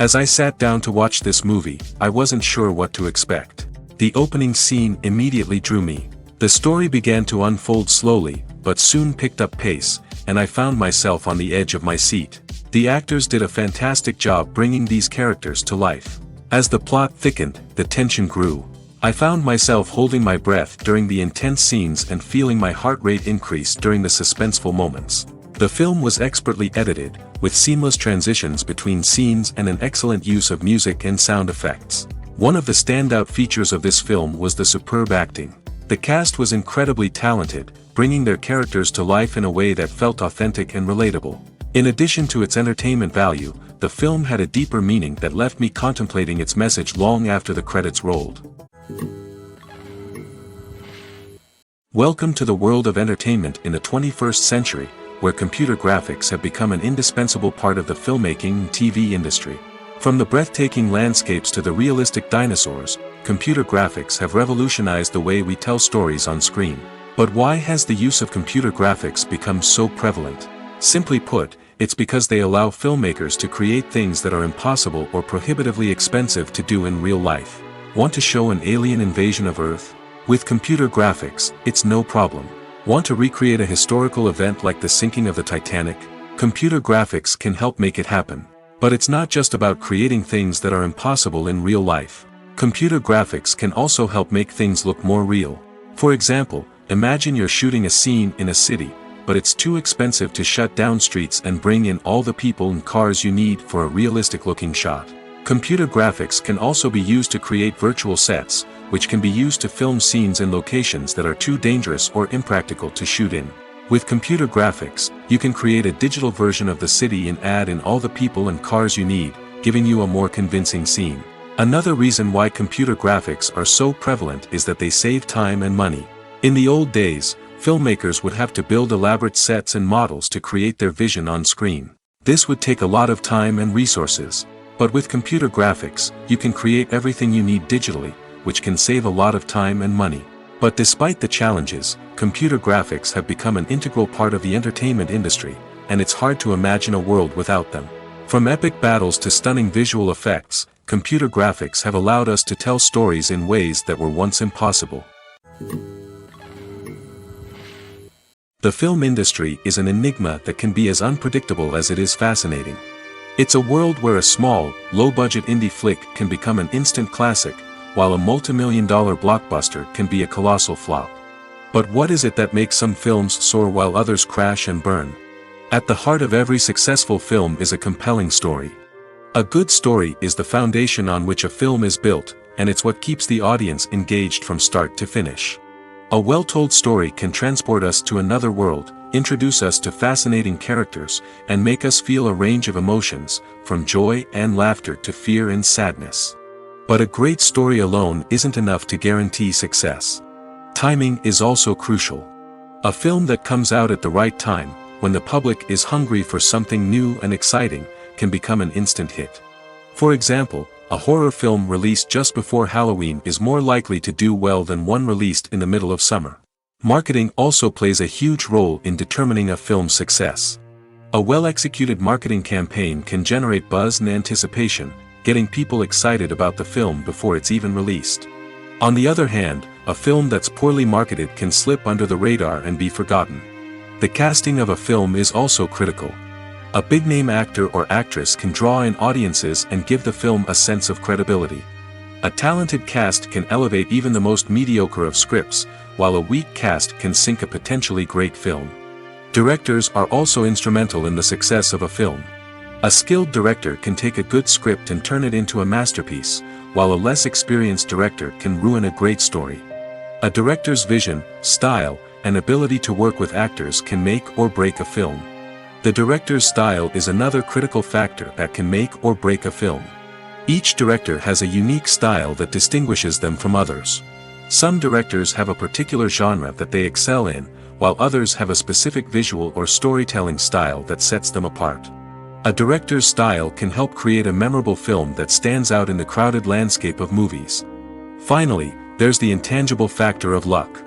As I sat down to watch this movie, I wasn't sure what to expect. The opening scene immediately drew me. The story began to unfold slowly, but soon picked up pace, and I found myself on the edge of my seat. The actors did a fantastic job bringing these characters to life. As the plot thickened, the tension grew. I found myself holding my breath during the intense scenes and feeling my heart rate increase during the suspenseful moments. The film was expertly edited, with seamless transitions between scenes and an excellent use of music and sound effects. One of the standout features of this film was the superb acting. The cast was incredibly talented, bringing their characters to life in a way that felt authentic and relatable. In addition to its entertainment value, the film had a deeper meaning that left me contemplating its message long after the credits rolled. Welcome to the world of entertainment in the 21st century, where computer graphics have become an indispensable part of the filmmaking and TV industry. From the breathtaking landscapes to the realistic dinosaurs, computer graphics have revolutionized the way we tell stories on screen. But why has the use of computer graphics become so prevalent? Simply put, it's because they allow filmmakers to create things that are impossible or prohibitively expensive to do in real life. Want to show an alien invasion of Earth? With computer graphics, it's no problem. Want to recreate a historical event like the sinking of the Titanic? Computer graphics can help make it happen. But it's not just about creating things that are impossible in real life. Computer graphics can also help make things look more real. For example, imagine you're shooting a scene in a city, but it's too expensive to shut down streets and bring in all the people and cars you need for a realistic-looking shot. Computer graphics can also be used to create virtual sets, which can be used to film scenes in locations that are too dangerous or impractical to shoot in. With computer graphics, you can create a digital version of the city and add in all the people and cars you need, giving you a more convincing scene. Another reason why computer graphics are so prevalent is that they save time and money. In the old days, filmmakers would have to build elaborate sets and models to create their vision on screen. This would take a lot of time and resources. But with computer graphics, you can create everything you need digitally, which can save a lot of time and money. But despite the challenges, computer graphics have become an integral part of the entertainment industry, and it's hard to imagine a world without them. From epic battles to stunning visual effects, computer graphics have allowed us to tell stories in ways that were once impossible. The film industry is an enigma that can be as unpredictable as it is fascinating. It's a world where a small, low-budget indie flick can become an instant classic, while a multi-million-dollar blockbuster can be a colossal flop. But what is it that makes some films soar while others crash and burn? At the heart of every successful film is a compelling story. A good story is the foundation on which a film is built, and it's what keeps the audience engaged from start to finish. A well-told story can transport us to another world, introduce us to fascinating characters, and make us feel a range of emotions, from joy and laughter to fear and sadness. But a great story alone isn't enough to guarantee success. Timing is also crucial. A film that comes out at the right time, when the public is hungry for something new and exciting, can become an instant hit. For example, a horror film released just before Halloween is more likely to do well than one released in the middle of summer. Marketing also plays a huge role in determining a film's success. A well-executed marketing campaign can generate buzz and anticipation, getting people excited about the film before it's even released. On the other hand, a film that's poorly marketed can slip under the radar and be forgotten. The casting of a film is also critical. A big-name actor or actress can draw in audiences and give the film a sense of credibility. A talented cast can elevate even the most mediocre of scripts, while a weak cast can sink a potentially great film. Directors are also instrumental in the success of a film. A skilled director can take a good script and turn it into a masterpiece, while a less experienced director can ruin a great story. A director's vision, style, and ability to work with actors can make or break a film. The director's style is another critical factor that can make or break a film. Each director has a unique style that distinguishes them from others. Some directors have a particular genre that they excel in, while others have a specific visual or storytelling style that sets them apart. A director's style can help create a memorable film that stands out in the crowded landscape of movies. Finally, there's the intangible factor of luck.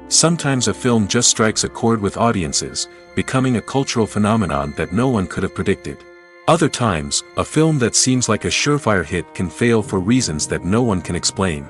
Sometimes a film just strikes a chord with audiences, becoming a cultural phenomenon that no one could have predicted. Other times, a film that seems like a surefire hit can fail for reasons that no one can explain.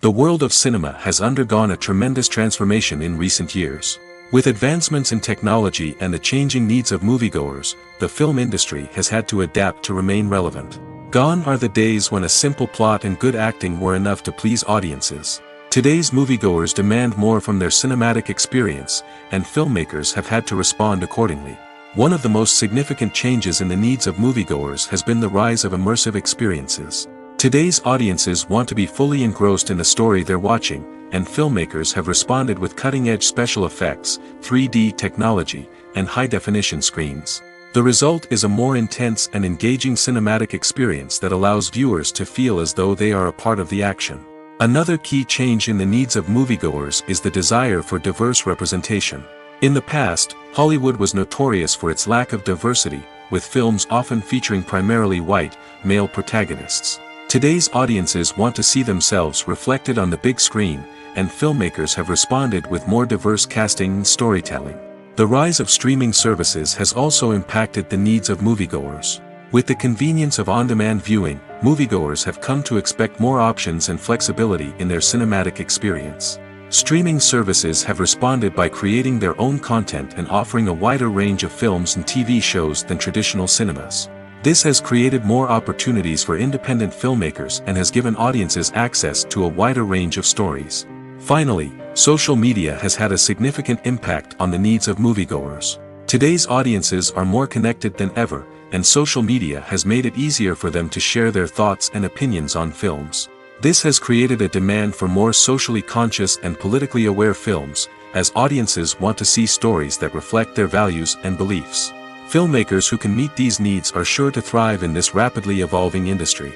The world of cinema has undergone a tremendous transformation in recent years. With advancements in technology and the changing needs of moviegoers, the film industry has had to adapt to remain relevant. Gone are the days when a simple plot and good acting were enough to please audiences. Today's moviegoers demand more from their cinematic experience, and filmmakers have had to respond accordingly. One of the most significant changes in the needs of moviegoers has been the rise of immersive experiences. Today's audiences want to be fully engrossed in the story they're watching, and filmmakers have responded with cutting-edge special effects, 3D technology, and high-definition screens. The result is a more intense and engaging cinematic experience that allows viewers to feel as though they are a part of the action. Another key change in the needs of moviegoers is the desire for diverse representation. In the past, Hollywood was notorious for its lack of diversity, with films often featuring primarily white, male protagonists. Today's audiences want to see themselves reflected on the big screen, and filmmakers have responded with more diverse casting and storytelling. The rise of streaming services has also impacted the needs of moviegoers. With the convenience of on-demand viewing, moviegoers have come to expect more options and flexibility in their cinematic experience. Streaming services have responded by creating their own content and offering a wider range of films and TV shows than traditional cinemas. This has created more opportunities for independent filmmakers and has given audiences access to a wider range of stories. Finally, social media has had a significant impact on the needs of moviegoers. Today's audiences are more connected than ever, and social media has made it easier for them to share their thoughts and opinions on films. This has created a demand for more socially conscious and politically aware films, as audiences want to see stories that reflect their values and beliefs. Filmmakers who can meet these needs are sure to thrive in this rapidly evolving industry.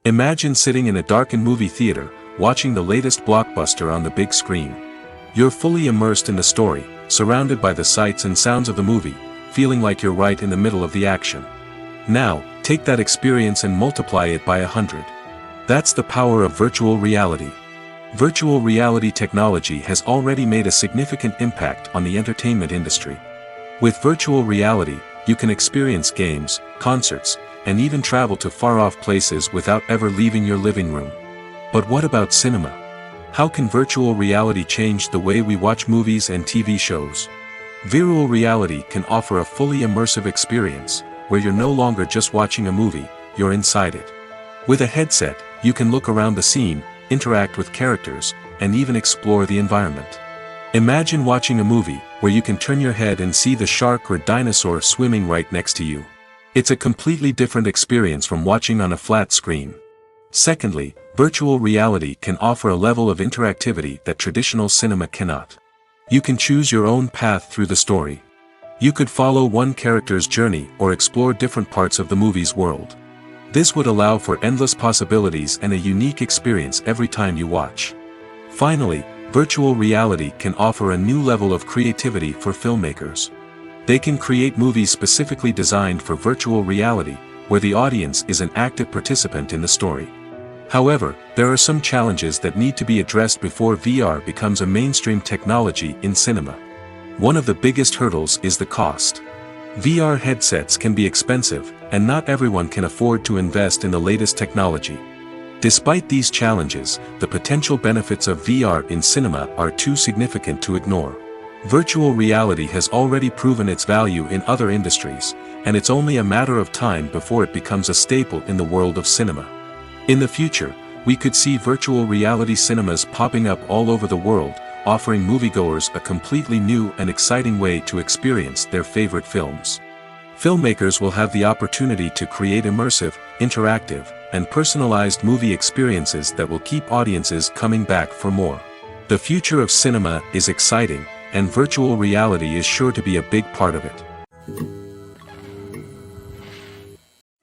Imagine sitting in a darkened movie theater, watching the latest blockbuster on the big screen. You're fully immersed in the story, surrounded by the sights and sounds of the movie, feeling like you're right in the middle of the action. Now, take that experience and multiply it by 100. That's the power of virtual reality. Virtual reality technology has already made a significant impact on the entertainment industry. With virtual reality, you can experience games, concerts, and even travel to far-off places without ever leaving your living room. But what about cinema? How can virtual reality change the way we watch movies and TV shows? Virtual reality can offer a fully immersive experience, where you're no longer just watching a movie, you're inside it. With a headset, you can look around the scene, interact with characters, and even explore the environment. Imagine watching a movie, where you can turn your head and see the shark or dinosaur swimming right next to you. It's a completely different experience from watching on a flat screen. Secondly, virtual reality can offer a level of interactivity that traditional cinema cannot. You can choose your own path through the story. You could follow one character's journey or explore different parts of the movie's world. This would allow for endless possibilities and a unique experience every time you watch. Finally, virtual reality can offer a new level of creativity for filmmakers. They can create movies specifically designed for virtual reality, where the audience is an active participant in the story. However, there are some challenges that need to be addressed before VR becomes a mainstream technology in cinema. One of the biggest hurdles is the cost. VR headsets can be expensive, and not everyone can afford to invest in the latest technology. Despite these challenges, the potential benefits of VR in cinema are too significant to ignore. Virtual reality has already proven its value in other industries, and it's only a matter of time before it becomes a staple in the world of cinema. In the future, we could see virtual reality cinemas popping up all over the world, offering moviegoers a completely new and exciting way to experience their favorite films. Filmmakers will have the opportunity to create immersive, interactive, and personalized movie experiences that will keep audiences coming back for more. The future of cinema is exciting, and virtual reality is sure to be a big part of it.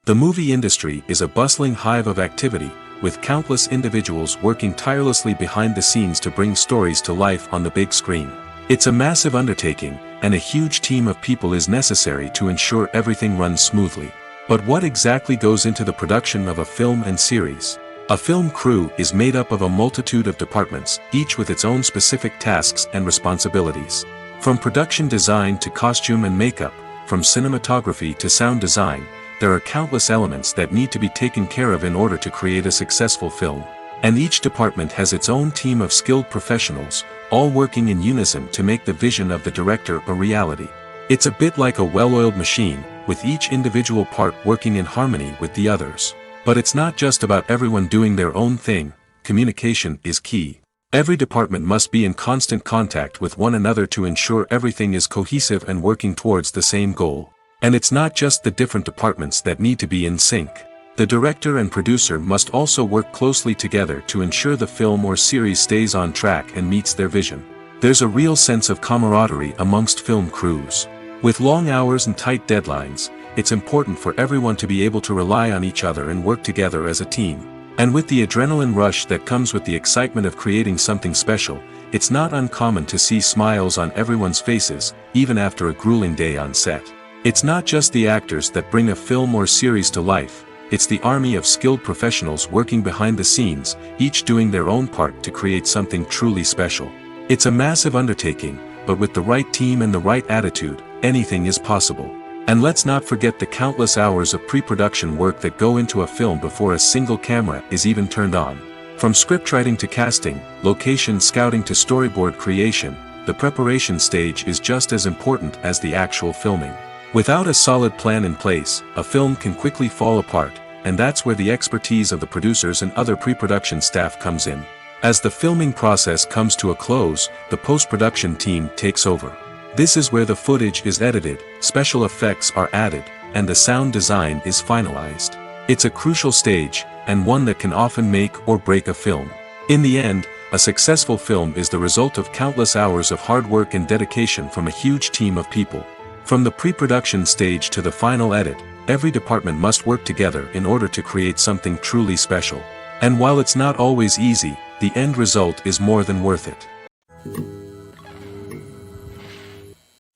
The movie industry is a bustling hive of activity, with countless individuals working tirelessly behind the scenes to bring stories to life on the big screen. It's a massive undertaking, and a huge team of people is necessary to ensure everything runs smoothly. But what exactly goes into the production of a film and series? A film crew is made up of a multitude of departments, each with its own specific tasks and responsibilities. From production design to costume and makeup, from cinematography to sound design, there are countless elements that need to be taken care of in order to create a successful film. And each department has its own team of skilled professionals, all working in unison to make the vision of the director a reality. It's a bit like a well-oiled machine, with each individual part working in harmony with the others. But it's not just about everyone doing their own thing. Communication is key. Every department must be in constant contact with one another to ensure everything is cohesive and working towards the same goal. And it's not just the different departments that need to be in sync. The director and producer must also work closely together to ensure the film or series stays on track and meets their vision. There's a real sense of camaraderie amongst film crews. With long hours and tight deadlines, it's important for everyone to be able to rely on each other and work together as a team. And with the adrenaline rush that comes with the excitement of creating something special, it's not uncommon to see smiles on everyone's faces, even after a grueling day on set. It's not just the actors that bring a film or series to life, it's the army of skilled professionals working behind the scenes, each doing their own part to create something truly special. It's a massive undertaking, but with the right team and the right attitude, anything is possible. And let's not forget the countless hours of pre-production work that go into a film before a single camera is even turned on. From scriptwriting to casting, location scouting to storyboard creation, the preparation stage is just as important as the actual filming. Without a solid plan in place, a film can quickly fall apart, and that's where the expertise of the producers and other pre-production staff comes in. As the filming process comes to a close, the post-production team takes over. This is where the footage is edited, special effects are added, and the sound design is finalized. It's a crucial stage, and one that can often make or break a film. In the end, a successful film is the result of countless hours of hard work and dedication from a huge team of people. From the pre-production stage to the final edit, every department must work together in order to create something truly special. And while it's not always easy, the end result is more than worth it.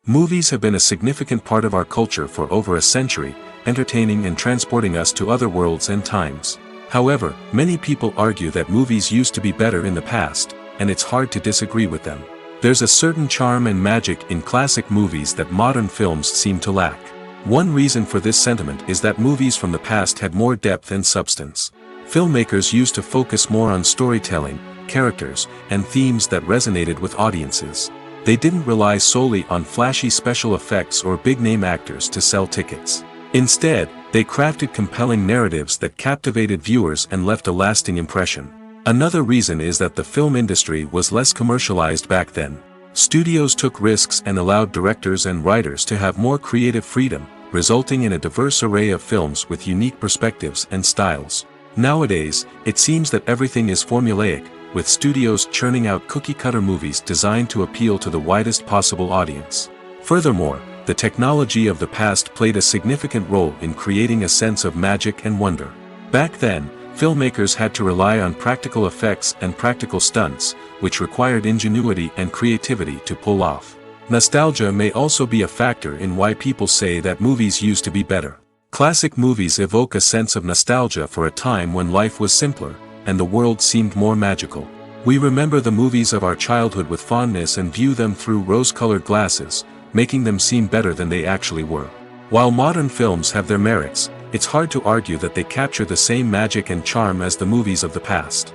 Movies have been a significant part of our culture for over a century, entertaining and transporting us to other worlds and times. However, many people argue that movies used to be better in the past, and it's hard to disagree with them. There's a certain charm and magic in classic movies that modern films seem to lack. One reason for this sentiment is that movies from the past had more depth and substance. Filmmakers used to focus more on storytelling, characters, and themes that resonated with audiences. They didn't rely solely on flashy special effects or big-name actors to sell tickets. Instead, they crafted compelling narratives that captivated viewers and left a lasting impression. Another reason is that the film industry was less commercialized back then. Studios took risks and allowed directors and writers to have more creative freedom, resulting in a diverse array of films with unique perspectives and styles. Nowadays, it seems that everything is formulaic, with studios churning out cookie-cutter movies designed to appeal to the widest possible audience. Furthermore, the technology of the past played a significant role in creating a sense of magic and wonder. Back then, filmmakers had to rely on practical effects and practical stunts, which required ingenuity and creativity to pull off. Nostalgia may also be a factor in why people say that movies used to be better. Classic movies evoke a sense of nostalgia for a time when life was simpler, and the world seemed more magical. We remember the movies of our childhood with fondness and view them through rose-colored glasses, making them seem better than they actually were. While modern films have their merits, it's hard to argue that they capture the same magic and charm as the movies of the past.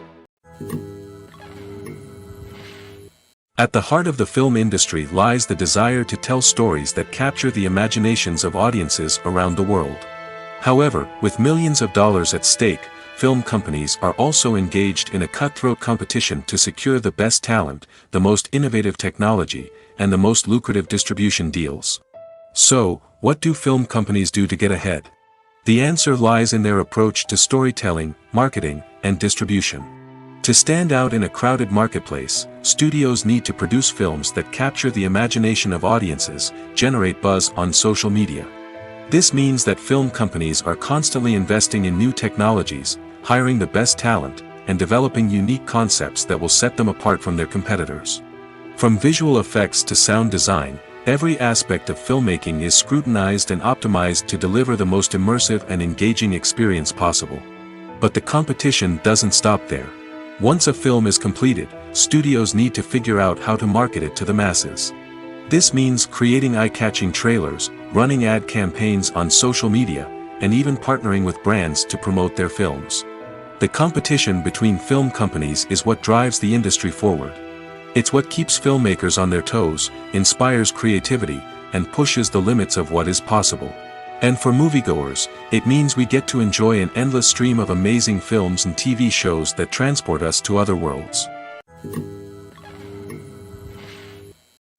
At the heart of the film industry lies the desire to tell stories that capture the imaginations of audiences around the world. However, with millions of dollars at stake, film companies are also engaged in a cutthroat competition to secure the best talent, the most innovative technology, and the most lucrative distribution deals. So, what do film companies do to get ahead? The answer lies in their approach to storytelling, marketing, and distribution. To stand out in a crowded marketplace, studios need to produce films that capture the imagination of audiences, generate buzz on social media. This means that film companies are constantly investing in new technologies, hiring the best talent, and developing unique concepts that will set them apart from their competitors. From visual effects to sound design, every aspect of filmmaking is scrutinized and optimized to deliver the most immersive and engaging experience possible. But the competition doesn't stop there. Once a film is completed, studios need to figure out how to market it to the masses. This means creating eye-catching trailers, running ad campaigns on social media, and even partnering with brands to promote their films. The competition between film companies is what drives the industry forward. It's what keeps filmmakers on their toes, inspires creativity, and pushes the limits of what is possible. And for moviegoers, it means we get to enjoy an endless stream of amazing films and TV shows that transport us to other worlds.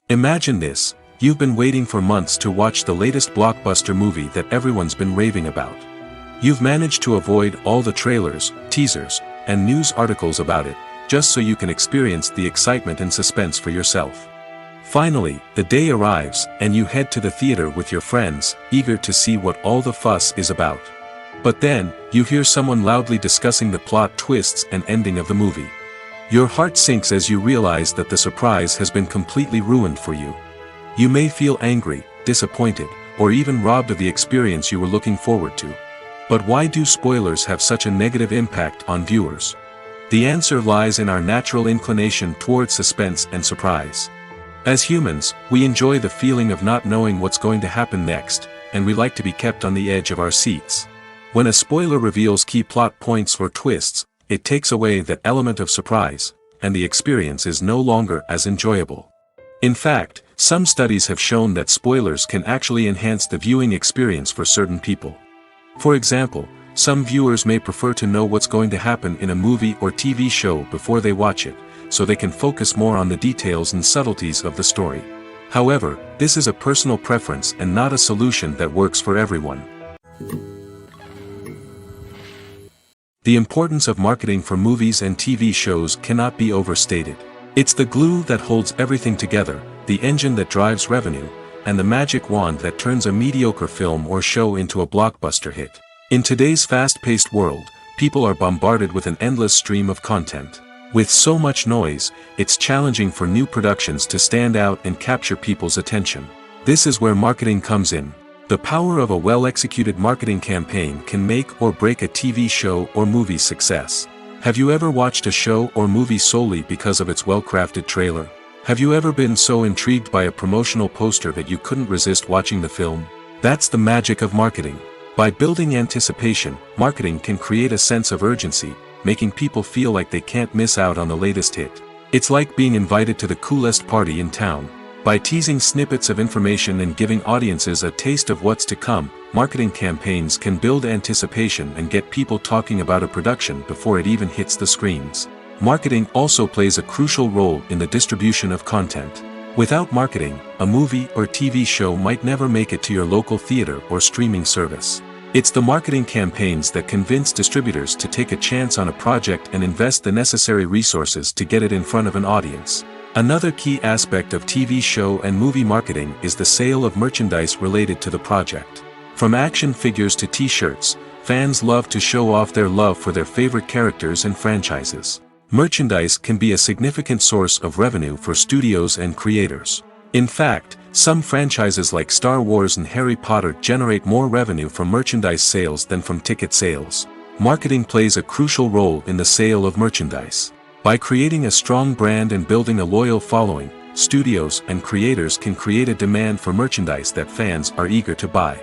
Imagine this: you've been waiting for months to watch the latest blockbuster movie that everyone's been raving about. You've managed to avoid all the trailers, teasers, and news articles about it, just so you can experience the excitement and suspense for yourself. Finally, the day arrives, and you head to the theater with your friends, eager to see what all the fuss is about. But then, you hear someone loudly discussing the plot twists and ending of the movie. Your heart sinks as you realize that the surprise has been completely ruined for you. You may feel angry, disappointed, or even robbed of the experience you were looking forward to. But why do spoilers have such a negative impact on viewers? The answer lies in our natural inclination toward suspense and surprise. As humans, we enjoy the feeling of not knowing what's going to happen next, and we like to be kept on the edge of our seats. When a spoiler reveals key plot points or twists, it takes away that element of surprise, and the experience is no longer as enjoyable. In fact, some studies have shown that spoilers can actually enhance the viewing experience for certain people. For example, some viewers may prefer to know what's going to happen in a movie or TV show before they watch it, so they can focus more on the details and subtleties of the story. However, this is a personal preference and not a solution that works for everyone. The importance of marketing for movies and TV shows cannot be overstated. It's the glue that holds everything together, the engine that drives revenue, and the magic wand that turns a mediocre film or show into a blockbuster hit. In today's fast-paced world, people are bombarded with an endless stream of content. With so much noise, it's challenging for new productions to stand out and capture people's attention. This is where marketing comes in. The power of a well-executed marketing campaign can make or break a TV show or movie's success. Have you ever watched a show or movie solely because of its well-crafted trailer? Have you ever been so intrigued by a promotional poster that you couldn't resist watching the film? That's the magic of marketing. By building anticipation, marketing can create a sense of urgency, making people feel like they can't miss out on the latest hit. It's like being invited to the coolest party in town. By teasing snippets of information and giving audiences a taste of what's to come, marketing campaigns can build anticipation and get people talking about a production before it even hits the screens. Marketing also plays a crucial role in the distribution of content. Without marketing, a movie or TV show might never make it to your local theater or streaming service. It's the marketing campaigns that convince distributors to take a chance on a project and invest the necessary resources to get it in front of an audience. Another key aspect of TV show and movie marketing is the sale of merchandise related to the project. From action figures to t-shirts, fans love to show off their love for their favorite characters and franchises. Merchandise can be a significant source of revenue for studios and creators. In fact, some franchises like Star Wars and Harry Potter generate more revenue from merchandise sales than from ticket sales. Marketing plays a crucial role in the sale of merchandise. By creating a strong brand and building a loyal following, studios and creators can create a demand for merchandise that fans are eager to buy.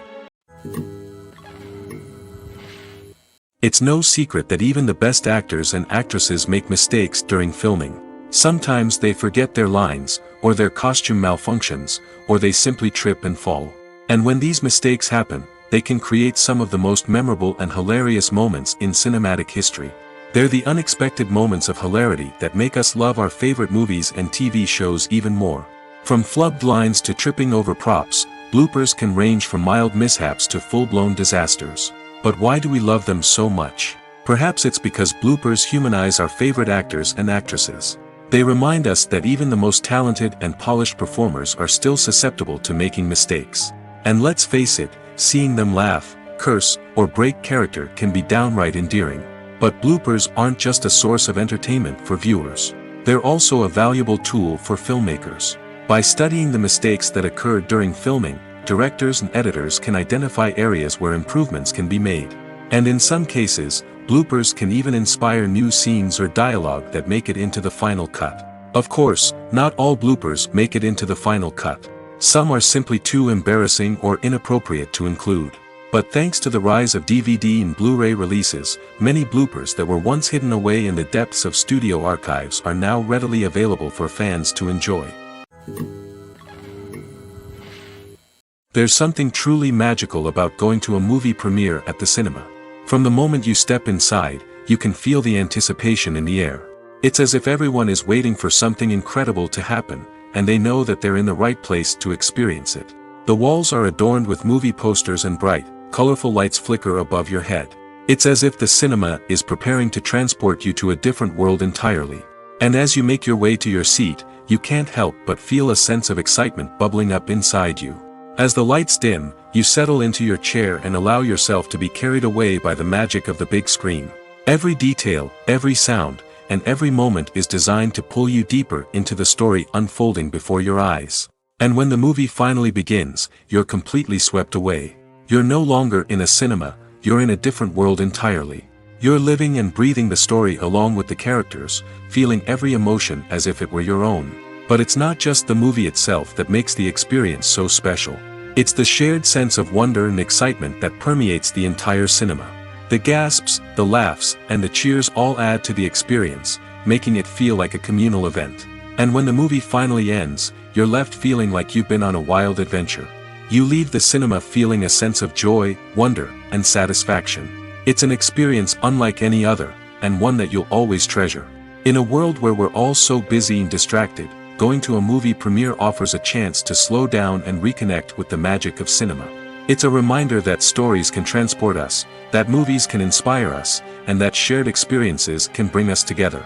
It's no secret that even the best actors and actresses make mistakes during filming. Sometimes they forget their lines, or their costume malfunctions, or they simply trip and fall. And when these mistakes happen, they can create some of the most memorable and hilarious moments in cinematic history. They're the unexpected moments of hilarity that make us love our favorite movies and TV shows even more. From flubbed lines to tripping over props, bloopers can range from mild mishaps to full-blown disasters. But why do we love them so much? Perhaps it's because bloopers humanize our favorite actors and actresses. They remind us that even the most talented and polished performers are still susceptible to making mistakes. And let's face it, seeing them laugh, curse, or break character can be downright endearing. But bloopers aren't just a source of entertainment for viewers. They're also a valuable tool for filmmakers. By studying the mistakes that occurred during filming, directors and editors can identify areas where improvements can be made. And in some cases, Bloopers can even inspire new scenes or dialogue that make it into the final cut. Of course, not all bloopers make it into the final cut. Some are simply too embarrassing or inappropriate to include. But thanks to the rise of DVD and Blu-ray releases, many bloopers that were once hidden away in the depths of studio archives are now readily available for fans to enjoy. There's something truly magical about going to a movie premiere at the cinema. From the moment you step inside, you can feel the anticipation in the air. It's as if everyone is waiting for something incredible to happen, and they know that they're in the right place to experience it. The walls are adorned with movie posters and bright, colorful lights flicker above your head. It's as if the cinema is preparing to transport you to a different world entirely. And as you make your way to your seat, you can't help but feel a sense of excitement bubbling up inside you. As the lights dim, you settle into your chair and allow yourself to be carried away by the magic of the big screen. Every detail, every sound, and every moment is designed to pull you deeper into the story unfolding before your eyes. And when the movie finally begins, you're completely swept away. You're no longer in a cinema, you're in a different world entirely. You're living and breathing the story along with the characters, feeling every emotion as if it were your own. But it's not just the movie itself that makes the experience so special. It's the shared sense of wonder and excitement that permeates the entire cinema. The gasps, the laughs, and the cheers all add to the experience, making it feel like a communal event. And when the movie finally ends, you're left feeling like you've been on a wild adventure. You leave the cinema feeling a sense of joy, wonder, and satisfaction. It's an experience unlike any other, and one that you'll always treasure. In a world where we're all so busy and distracted, going to a movie premiere offers a chance to slow down and reconnect with the magic of cinema. It's a reminder that stories can transport us, that movies can inspire us, and that shared experiences can bring us together.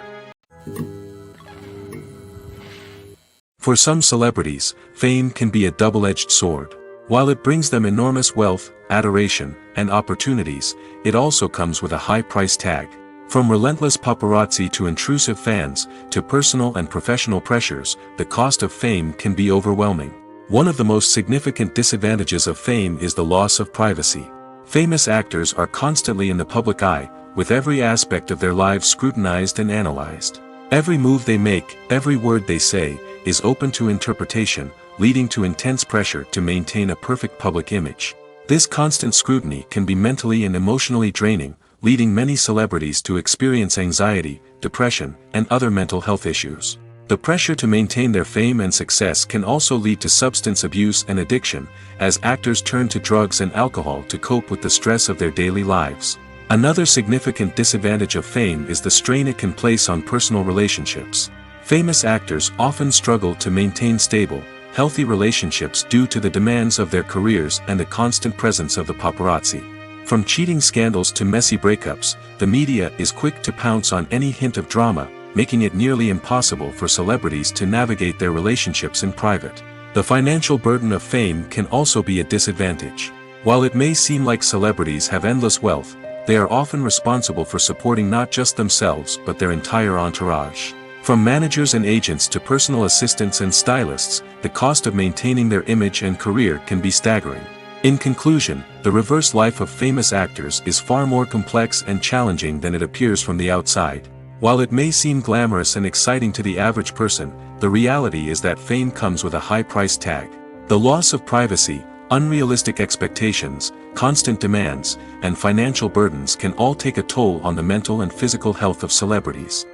For some celebrities, fame can be a double-edged sword. While it brings them enormous wealth, adoration, and opportunities, it also comes with a high price tag. From relentless paparazzi to intrusive fans, to personal and professional pressures, the cost of fame can be overwhelming. One of the most significant disadvantages of fame is the loss of privacy. Famous actors are constantly in the public eye, with every aspect of their lives scrutinized and analyzed. Every move they make, every word they say, is open to interpretation, leading to intense pressure to maintain a perfect public image. This constant scrutiny can be mentally and emotionally draining, leading many celebrities to experience anxiety, depression, and other mental health issues. The pressure to maintain their fame and success can also lead to substance abuse and addiction, as actors turn to drugs and alcohol to cope with the stress of their daily lives. Another significant disadvantage of fame is the strain it can place on personal relationships. Famous actors often struggle to maintain stable, healthy relationships due to the demands of their careers and the constant presence of the paparazzi. From cheating scandals to messy breakups, the media is quick to pounce on any hint of drama, making it nearly impossible for celebrities to navigate their relationships in private. The financial burden of fame can also be a disadvantage. While it may seem like celebrities have endless wealth, they are often responsible for supporting not just themselves but their entire entourage. From managers and agents to personal assistants and stylists, the cost of maintaining their image and career can be staggering. In conclusion, the reverse life of famous actors is far more complex and challenging than it appears from the outside. While it may seem glamorous and exciting to the average person, the reality is that fame comes with a high price tag. The loss of privacy, unrealistic expectations, constant demands, and financial burdens can all take a toll on the mental and physical health of celebrities.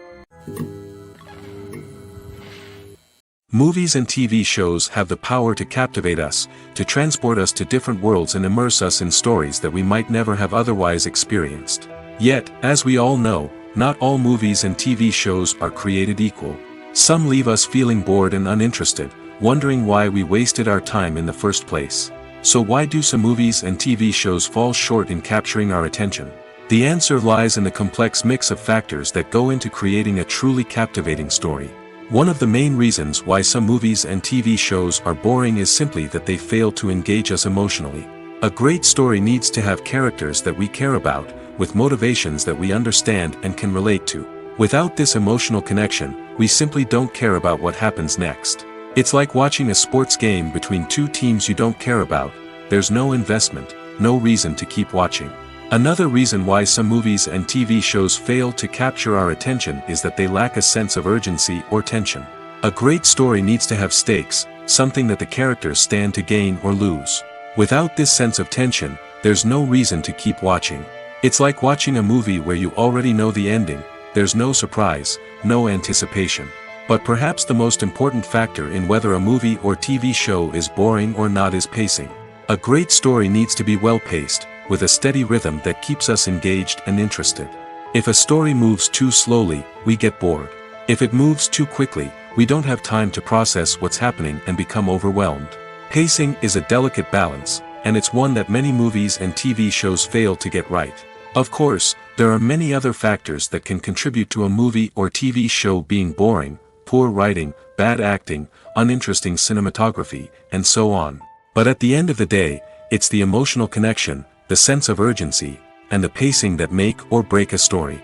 Movies and TV shows have the power to captivate us, to transport us to different worlds and immerse us in stories that we might never have otherwise experienced. Yet, as we all know, not all movies and TV shows are created equal. Some leave us feeling bored and uninterested, wondering why we wasted our time in the first place. So why do some movies and TV shows fall short in capturing our attention? The answer lies in the complex mix of factors that go into creating a truly captivating story. One of the main reasons why some movies and TV shows are boring is simply that they fail to engage us emotionally. A great story needs to have characters that we care about, with motivations that we understand and can relate to. Without this emotional connection, we simply don't care about what happens next. It's like watching a sports game between two teams you don't care about. There's no investment, no reason to keep watching. Another reason why some movies and TV shows fail to capture our attention is that they lack a sense of urgency or tension. A great story needs to have stakes, something that the characters stand to gain or lose. Without this sense of tension, there's no reason to keep watching. It's like watching a movie where you already know the ending, there's no surprise, no anticipation. But perhaps the most important factor in whether a movie or TV show is boring or not is pacing. A great story needs to be well-paced, with a steady rhythm that keeps us engaged and interested. If a story moves too slowly, we get bored. If it moves too quickly, we don't have time to process what's happening and become overwhelmed. Pacing is a delicate balance, and it's one that many movies and TV shows fail to get right. Of course, there are many other factors that can contribute to a movie or TV show being boring: poor writing, bad acting, uninteresting cinematography, and so on. But at the end of the day, it's the emotional connection, the sense of urgency, and the pacing that make or break a story.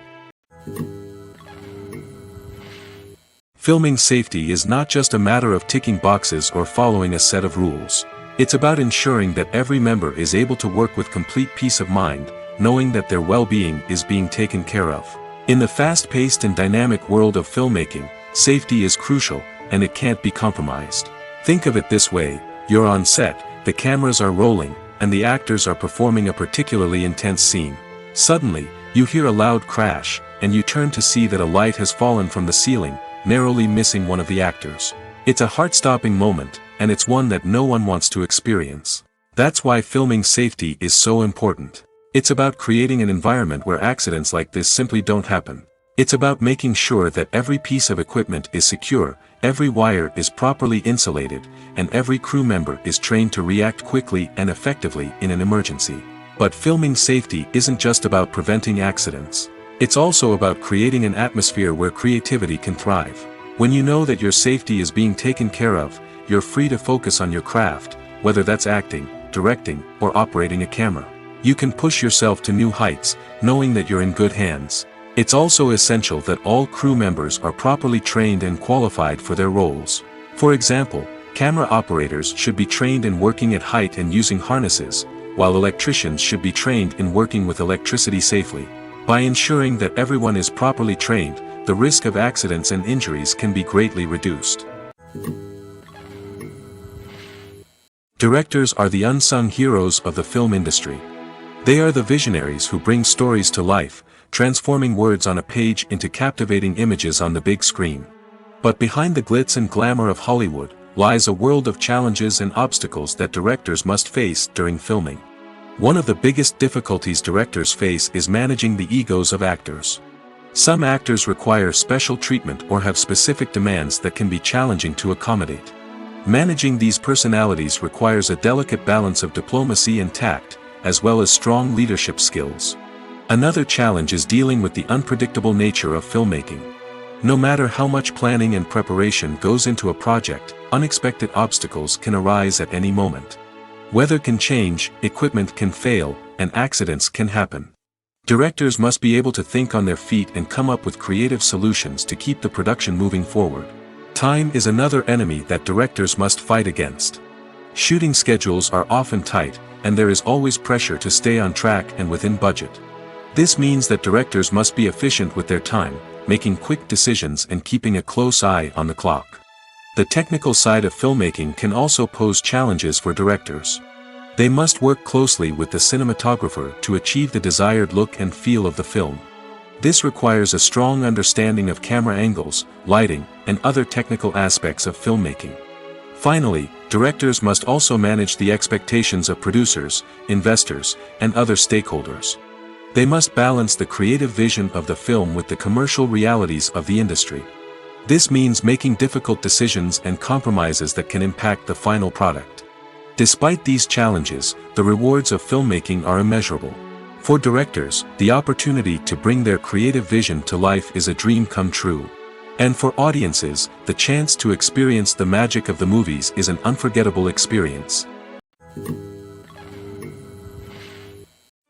Filming safety is not just a matter of ticking boxes or following a set of rules. It's about ensuring that every member is able to work with complete peace of mind, knowing that their well-being is being taken care of. In the fast-paced and dynamic world of filmmaking, safety is crucial, and it can't be compromised. Think of it this way: you're on set, the cameras are rolling, and the actors are performing a particularly intense scene. Suddenly, you hear a loud crash, and you turn to see that a light has fallen from the ceiling, narrowly missing one of the actors. It's a heart-stopping moment, and it's one that no one wants to experience. That's why filming safety is so important. It's about creating an environment where accidents like this simply don't happen. It's about making sure that every piece of equipment is secure, every wire is properly insulated, and every crew member is trained to react quickly and effectively in an emergency. But filming safety isn't just about preventing accidents. It's also about creating an atmosphere where creativity can thrive. When you know that your safety is being taken care of, you're free to focus on your craft, whether that's acting, directing, or operating a camera. You can push yourself to new heights, knowing that you're in good hands. It's also essential that all crew members are properly trained and qualified for their roles. For example, camera operators should be trained in working at height and using harnesses, while electricians should be trained in working with electricity safely. By ensuring that everyone is properly trained, the risk of accidents and injuries can be greatly reduced. Directors are the unsung heroes of the film industry. They are the visionaries who bring stories to life, transforming words on a page into captivating images on the big screen. But behind the glitz and glamour of Hollywood lies a world of challenges and obstacles that directors must face during filming. One of the biggest difficulties directors face is managing the egos of actors. Some actors require special treatment or have specific demands that can be challenging to accommodate. Managing these personalities requires a delicate balance of diplomacy and tact, as well as strong leadership skills. Another challenge is dealing with the unpredictable nature of filmmaking. No matter how much planning and preparation goes into a project, unexpected obstacles can arise at any moment. Weather can change, equipment can fail, and accidents can happen. Directors must be able to think on their feet and come up with creative solutions to keep the production moving forward. Time is another enemy that directors must fight against. Shooting schedules are often tight, and there is always pressure to stay on track and within budget. This means that directors must be efficient with their time, making quick decisions and keeping a close eye on the clock. The technical side of filmmaking can also pose challenges for directors. They must work closely with the cinematographer to achieve the desired look and feel of the film. This requires a strong understanding of camera angles, lighting, and other technical aspects of filmmaking. Finally, directors must also manage the expectations of producers, investors, and other stakeholders. They must balance the creative vision of the film with the commercial realities of the industry. This means making difficult decisions and compromises that can impact the final product. Despite these challenges, the rewards of filmmaking are immeasurable. For directors, the opportunity to bring their creative vision to life is a dream come true. And for audiences, the chance to experience the magic of the movies is an unforgettable experience.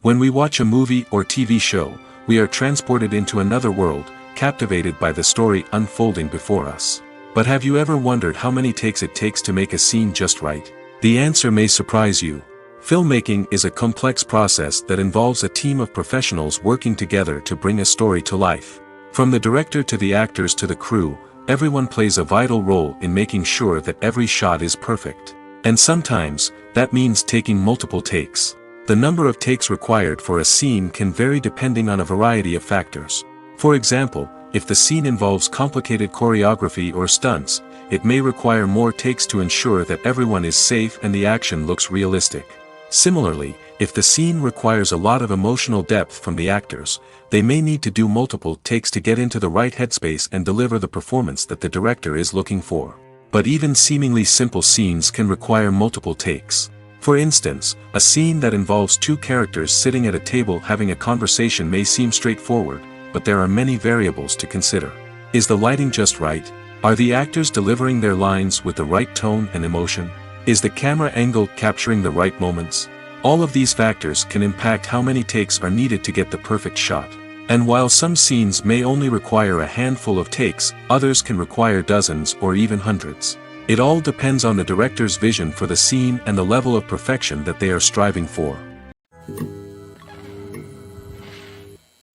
When we watch a movie or TV show, we are transported into another world, captivated by the story unfolding before us. But have you ever wondered how many takes it takes to make a scene just right? The answer may surprise you. Filmmaking is a complex process that involves a team of professionals working together to bring a story to life. From the director to the actors to the crew, everyone plays a vital role in making sure that every shot is perfect. And sometimes, that means taking multiple takes. The number of takes required for a scene can vary depending on a variety of factors. For example, if the scene involves complicated choreography or stunts, it may require more takes to ensure that everyone is safe and the action looks realistic. Similarly, if the scene requires a lot of emotional depth from the actors, they may need to do multiple takes to get into the right headspace and deliver the performance that the director is looking for. But even seemingly simple scenes can require multiple takes. For instance, a scene that involves two characters sitting at a table having a conversation may seem straightforward, but there are many variables to consider. Is the lighting just right? Are the actors delivering their lines with the right tone and emotion? Is the camera angle capturing the right moments? All of these factors can impact how many takes are needed to get the perfect shot. And while some scenes may only require a handful of takes, others can require dozens or even hundreds. It all depends on the director's vision for the scene and the level of perfection that they are striving for.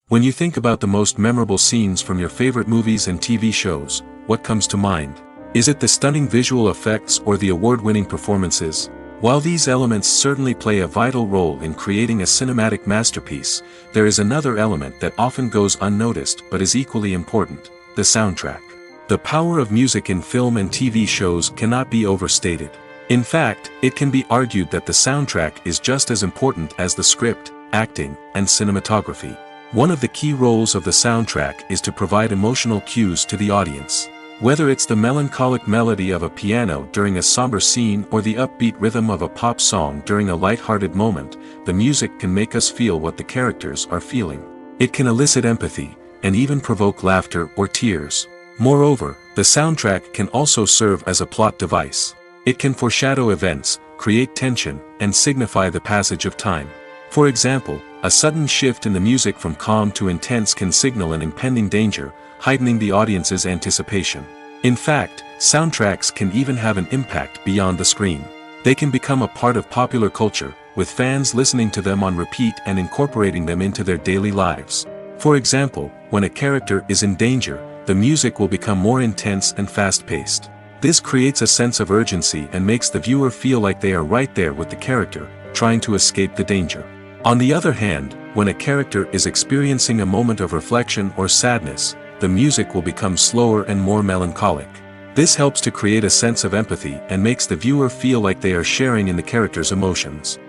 When you think about the most memorable scenes from your favorite movies and TV shows, what comes to mind? Is it the stunning visual effects or the award-winning performances? While these elements certainly play a vital role in creating a cinematic masterpiece, there is another element that often goes unnoticed but is equally important: the soundtrack. The power of music in film and TV shows cannot be overstated. In fact, it can be argued that the soundtrack is just as important as the script, acting, and cinematography. One of the key roles of the soundtrack is to provide emotional cues to the audience. Whether it's the melancholic melody of a piano during a somber scene or the upbeat rhythm of a pop song during a light-hearted moment, the music can make us feel what the characters are feeling. It can elicit empathy, and even provoke laughter or tears. Moreover, the soundtrack can also serve as a plot device. It can foreshadow events, create tension, and signify the passage of time. For example, a sudden shift in the music from calm to intense can signal an impending danger, heightening the audience's anticipation. In fact, soundtracks can even have an impact beyond the screen. They can become a part of popular culture, with fans listening to them on repeat and incorporating them into their daily lives. For example, when a character is in danger, the music will become more intense and fast-paced. This creates a sense of urgency and makes the viewer feel like they are right there with the character, trying to escape the danger. On the other hand, when a character is experiencing a moment of reflection or sadness, the music will become slower and more melancholic. This helps to create a sense of empathy and makes the viewer feel like they are sharing in the character's emotions.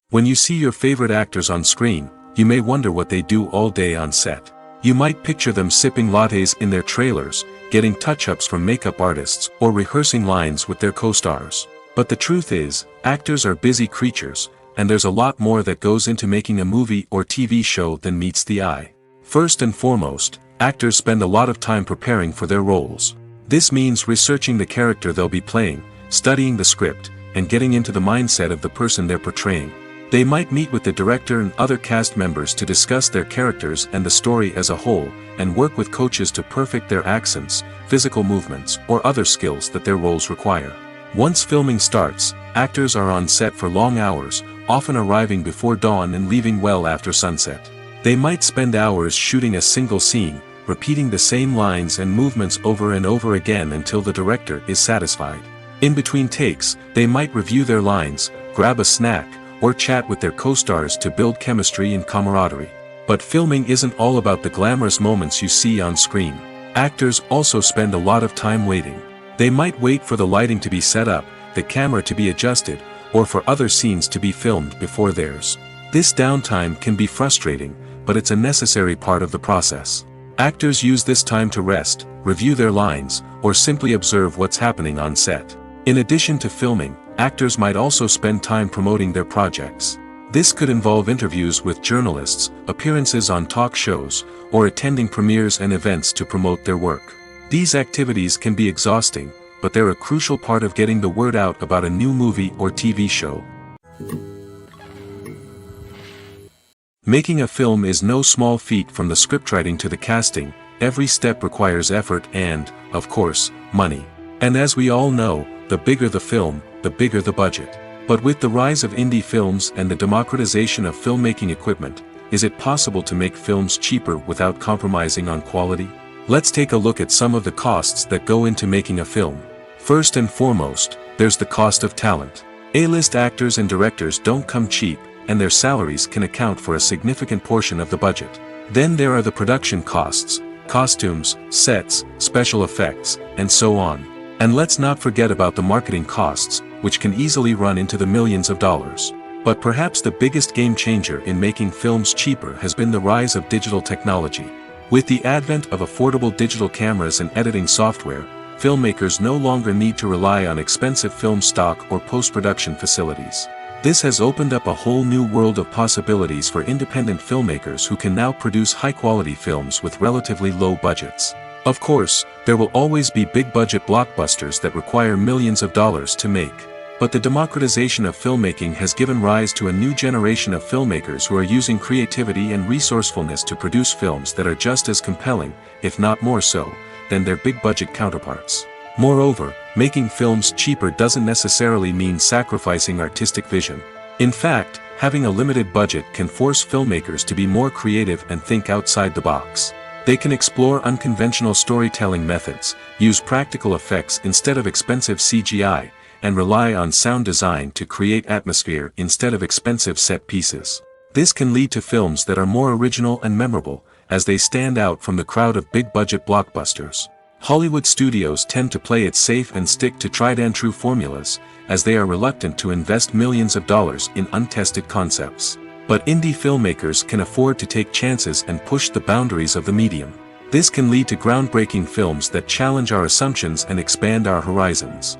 When you see your favorite actors on screen, you may wonder what they do all day on set. You might picture them sipping lattes in their trailers, getting touch-ups from makeup artists, or rehearsing lines with their co-stars. But the truth is, actors are busy creatures, and there's a lot more that goes into making a movie or TV show than meets the eye. First and foremost, actors spend a lot of time preparing for their roles. This means researching the character they'll be playing, studying the script, and getting into the mindset of the person they're portraying. They might meet with the director and other cast members to discuss their characters and the story as a whole, and work with coaches to perfect their accents, physical movements, or other skills that their roles require. Once filming starts, actors are on set for long hours, often arriving before dawn and leaving well after sunset. They might spend hours shooting a single scene, repeating the same lines and movements over and over again until the director is satisfied. In between takes, they might review their lines, grab a snack, or chat with their co-stars to build chemistry and camaraderie. But filming isn't all about the glamorous moments you see on screen. Actors also spend a lot of time waiting. They might wait for the lighting to be set up, the camera to be adjusted, or for other scenes to be filmed before theirs. This downtime can be frustrating, but it's a necessary part of the process. Actors use this time to rest, review their lines, or simply observe what's happening on set. In addition to filming, actors might also spend time promoting their projects. This could involve interviews with journalists, appearances on talk shows, or attending premieres and events to promote their work. These activities can be exhausting, but they're a crucial part of getting the word out about a new movie or TV show. Making a film is no small feat. From the scriptwriting to the casting, every step requires effort and, of course, money. And as we all know, the bigger the film, the bigger the budget. But with the rise of indie films and the democratization of filmmaking equipment, is it possible to make films cheaper without compromising on quality? Let's take a look at some of the costs that go into making a film. First and foremost, there's the cost of talent. A-list actors and directors don't come cheap, and their salaries can account for a significant portion of the budget. Then there are the production costs, costumes, sets, special effects, and so on. And let's not forget about the marketing costs, which can easily run into the millions of dollars. But perhaps the biggest game changer in making films cheaper has been the rise of digital technology. With the advent of affordable digital cameras and editing software, filmmakers no longer need to rely on expensive film stock or post-production facilities. This has opened up a whole new world of possibilities for independent filmmakers who can now produce high-quality films with relatively low budgets. Of course, there will always be big-budget blockbusters that require millions of dollars to make. But the democratization of filmmaking has given rise to a new generation of filmmakers who are using creativity and resourcefulness to produce films that are just as compelling, if not more so, than their big-budget counterparts. Moreover, making films cheaper doesn't necessarily mean sacrificing artistic vision. In fact, having a limited budget can force filmmakers to be more creative and think outside the box. They can explore unconventional storytelling methods, use practical effects instead of expensive CGI, and rely on sound design to create atmosphere instead of expensive set pieces. This can lead to films that are more original and memorable, as they stand out from the crowd of big-budget blockbusters. Hollywood studios tend to play it safe and stick to tried-and-true formulas, as they are reluctant to invest millions of dollars in untested concepts. But indie filmmakers can afford to take chances and push the boundaries of the medium. This can lead to groundbreaking films that challenge our assumptions and expand our horizons.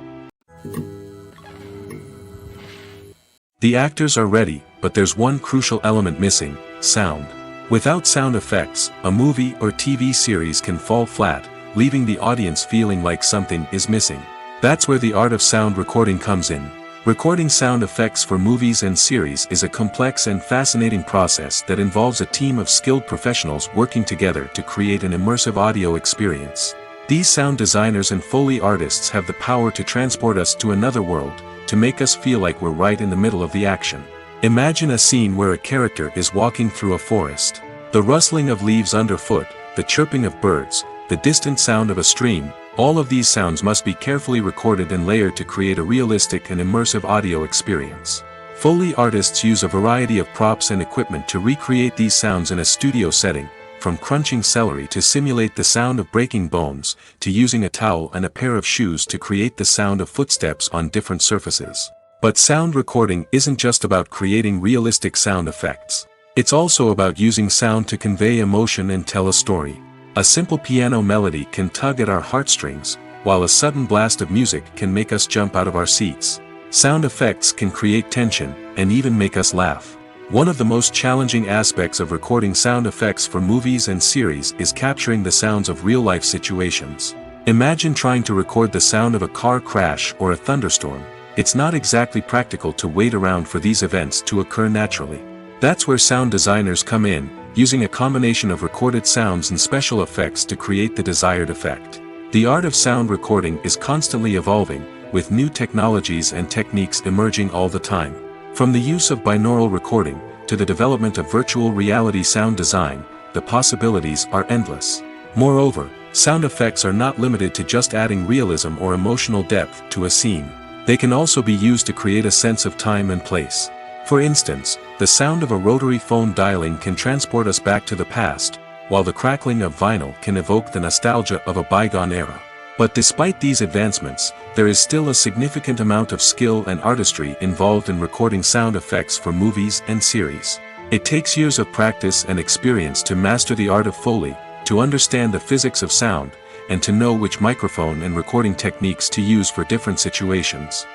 The actors are ready, but there's one crucial element missing: sound. Without sound effects, a movie or TV series can fall flat, leaving the audience feeling like something is missing. That's where the art of sound recording comes in. Recording sound effects for movies and series is a complex and fascinating process that involves a team of skilled professionals working together to create an immersive audio experience. These sound designers and Foley artists have the power to transport us to another world, to make us feel like we're right in the middle of the action. Imagine a scene where a character is walking through a forest. The rustling of leaves underfoot, the chirping of birds, the distant sound of a stream, all of these sounds must be carefully recorded and layered to create a realistic and immersive audio experience. Foley artists use a variety of props and equipment to recreate these sounds in a studio setting, from crunching celery to simulate the sound of breaking bones, to using a towel and a pair of shoes to create the sound of footsteps on different surfaces. But sound recording isn't just about creating realistic sound effects. It's also about using sound to convey emotion and tell a story. A simple piano melody can tug at our heartstrings, while a sudden blast of music can make us jump out of our seats. Sound effects can create tension, and even make us laugh. One of the most challenging aspects of recording sound effects for movies and series is capturing the sounds of real-life situations. Imagine trying to record the sound of a car crash or a thunderstorm. It's not exactly practical to wait around for these events to occur naturally. That's where sound designers come in, using a combination of recorded sounds and special effects to create the desired effect. The art of sound recording is constantly evolving, with new technologies and techniques emerging all the time. From the use of binaural recording, to the development of virtual reality sound design, the possibilities are endless. Moreover, sound effects are not limited to just adding realism or emotional depth to a scene. They can also be used to create a sense of time and place. For instance, the sound of a rotary phone dialing can transport us back to the past, while the crackling of vinyl can evoke the nostalgia of a bygone era. But despite these advancements, there is still a significant amount of skill and artistry involved in recording sound effects for movies and series. It takes years of practice and experience to master the art of Foley, to understand the physics of sound, and to know which microphone and recording techniques to use for different situations.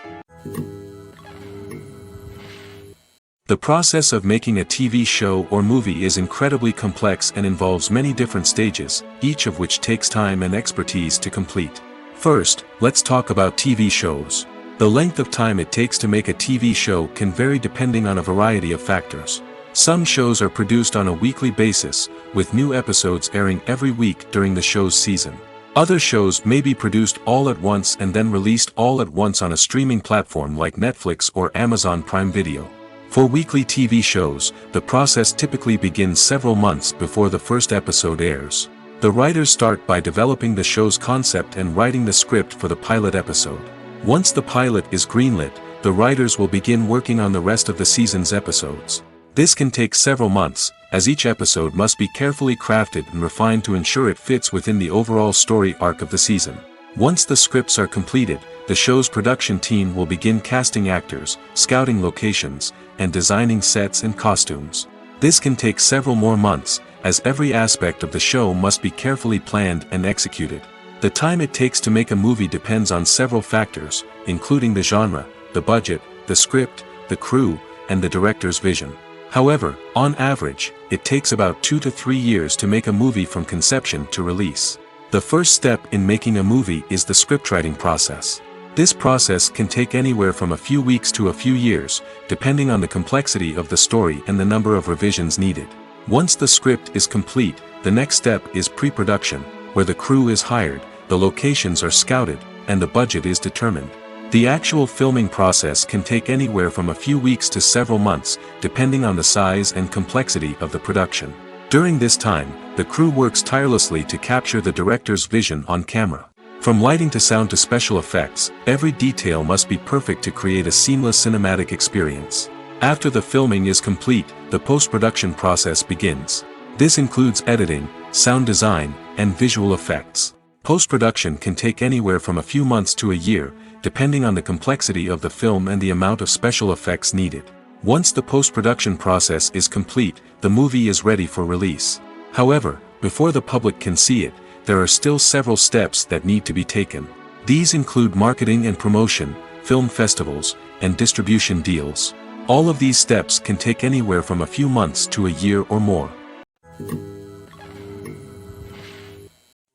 The process of making a TV show or movie is incredibly complex and involves many different stages, each of which takes time and expertise to complete. First, let's talk about TV shows. The length of time it takes to make a TV show can vary depending on a variety of factors. Some shows are produced on a weekly basis, with new episodes airing every week during the show's season. Other shows may be produced all at once and then released all at once on a streaming platform like Netflix or Amazon Prime Video. For weekly TV shows, the process typically begins several months before the first episode airs. The writers start by developing the show's concept and writing the script for the pilot episode. Once the pilot is greenlit, the writers will begin working on the rest of the season's episodes. This can take several months, as each episode must be carefully crafted and refined to ensure it fits within the overall story arc of the season. Once the scripts are completed, the show's production team will begin casting actors, scouting locations, and designing sets and costumes. This can take several more months, as every aspect of the show must be carefully planned and executed. The time it takes to make a movie depends on several factors, including the genre, the budget, the script, the crew, and the director's vision. However, on average, it takes about 2 to 3 years to make a movie from conception to release. The first step in making a movie is the scriptwriting process. This process can take anywhere from a few weeks to a few years, depending on the complexity of the story and the number of revisions needed. Once the script is complete, the next step is pre-production, where the crew is hired, the locations are scouted, and the budget is determined. The actual filming process can take anywhere from a few weeks to several months, depending on the size and complexity of the production. During this time, the crew works tirelessly to capture the director's vision on camera. From lighting to sound to special effects, every detail must be perfect to create a seamless cinematic experience. After the filming is complete, the post-production process begins. This includes editing, sound design, and visual effects. Post-production can take anywhere from a few months to a year, depending on the complexity of the film and the amount of special effects needed. Once the post-production process is complete, the movie is ready for release. However, before the public can see it, there are still several steps that need to be taken. These include marketing and promotion, film festivals, and distribution deals. All of these steps can take anywhere from a few months to a year or more.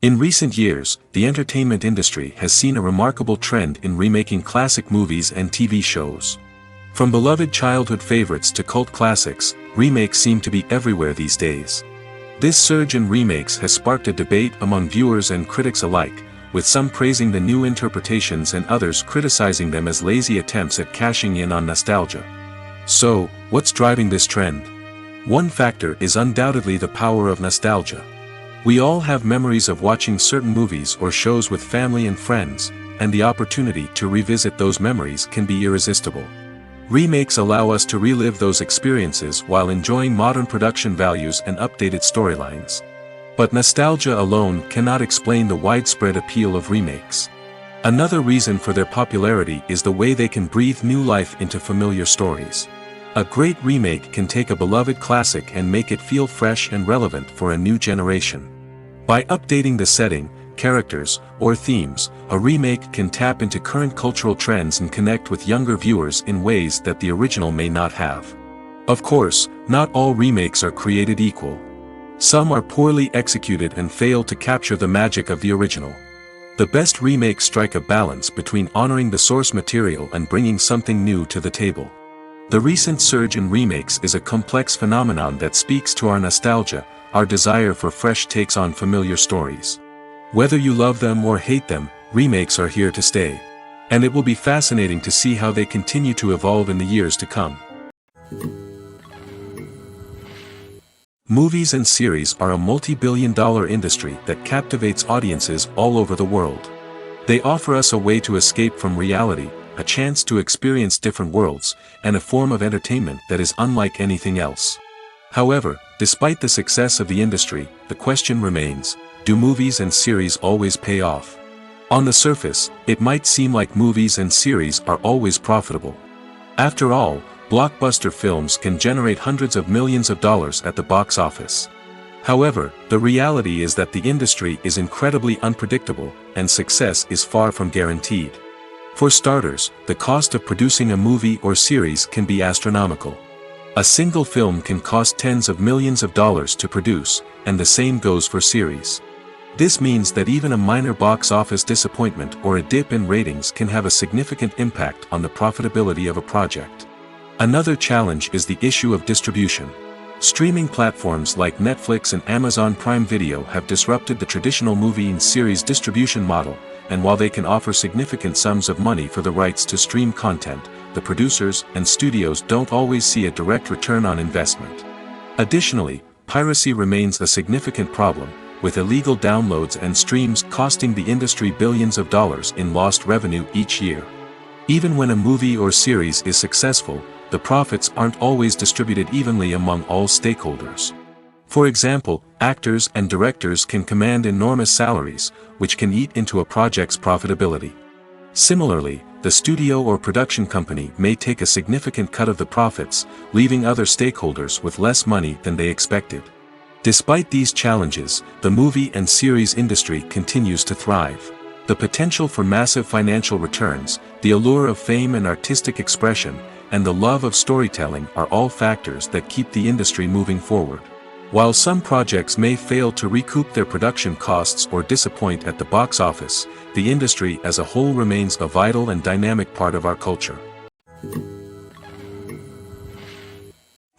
In recent years, the entertainment industry has seen a remarkable trend in remaking classic movies and TV shows. From beloved childhood favorites to cult classics, remakes seem to be everywhere these days. This surge in remakes has sparked a debate among viewers and critics alike, with some praising the new interpretations and others criticizing them as lazy attempts at cashing in on nostalgia. So, what's driving this trend? One factor is undoubtedly the power of nostalgia. We all have memories of watching certain movies or shows with family and friends, and the opportunity to revisit those memories can be irresistible. Remakes allow us to relive those experiences while enjoying modern production values and updated storylines. But nostalgia alone cannot explain the widespread appeal of remakes. Another reason for their popularity is the way they can breathe new life into familiar stories. A great remake can take a beloved classic and make it feel fresh and relevant for a new generation. By updating the setting, characters, or themes, a remake can tap into current cultural trends and connect with younger viewers in ways that the original may not have. Of course, not all remakes are created equal. Some are poorly executed and fail to capture the magic of the original. The best remakes strike a balance between honoring the source material and bringing something new to the table. The recent surge in remakes is a complex phenomenon that speaks to our nostalgia, our desire for fresh takes on familiar stories. Whether you love them or hate them, remakes are here to stay. And it will be fascinating to see how they continue to evolve in the years to come. Movies and series are a multi-billion-dollar industry that captivates audiences all over the world. They offer us a way to escape from reality, a chance to experience different worlds, and a form of entertainment that is unlike anything else. However, despite the success of the industry, the question remains, do movies and series always pay off? On the surface, it might seem like movies and series are always profitable. After all, blockbuster films can generate hundreds of millions of dollars at the box office. However, the reality is that the industry is incredibly unpredictable, and success is far from guaranteed. For starters, the cost of producing a movie or series can be astronomical. A single film can cost tens of millions of dollars to produce, and the same goes for series. This means that even a minor box office disappointment or a dip in ratings can have a significant impact on the profitability of a project. Another challenge is the issue of distribution. Streaming platforms like Netflix and Amazon Prime Video have disrupted the traditional movie and series distribution model, and while they can offer significant sums of money for the rights to stream content, the producers and studios don't always see a direct return on investment. Additionally, piracy remains a significant problem, with illegal downloads and streams costing the industry billions of dollars in lost revenue each year. Even when a movie or series is successful, the profits aren't always distributed evenly among all stakeholders. For example, actors and directors can command enormous salaries, which can eat into a project's profitability. Similarly, the studio or production company may take a significant cut of the profits, leaving other stakeholders with less money than they expected. Despite these challenges, the movie and series industry continues to thrive. The potential for massive financial returns, the allure of fame and artistic expression, and the love of storytelling are all factors that keep the industry moving forward. While some projects may fail to recoup their production costs or disappoint at the box office, the industry as a whole remains a vital and dynamic part of our culture.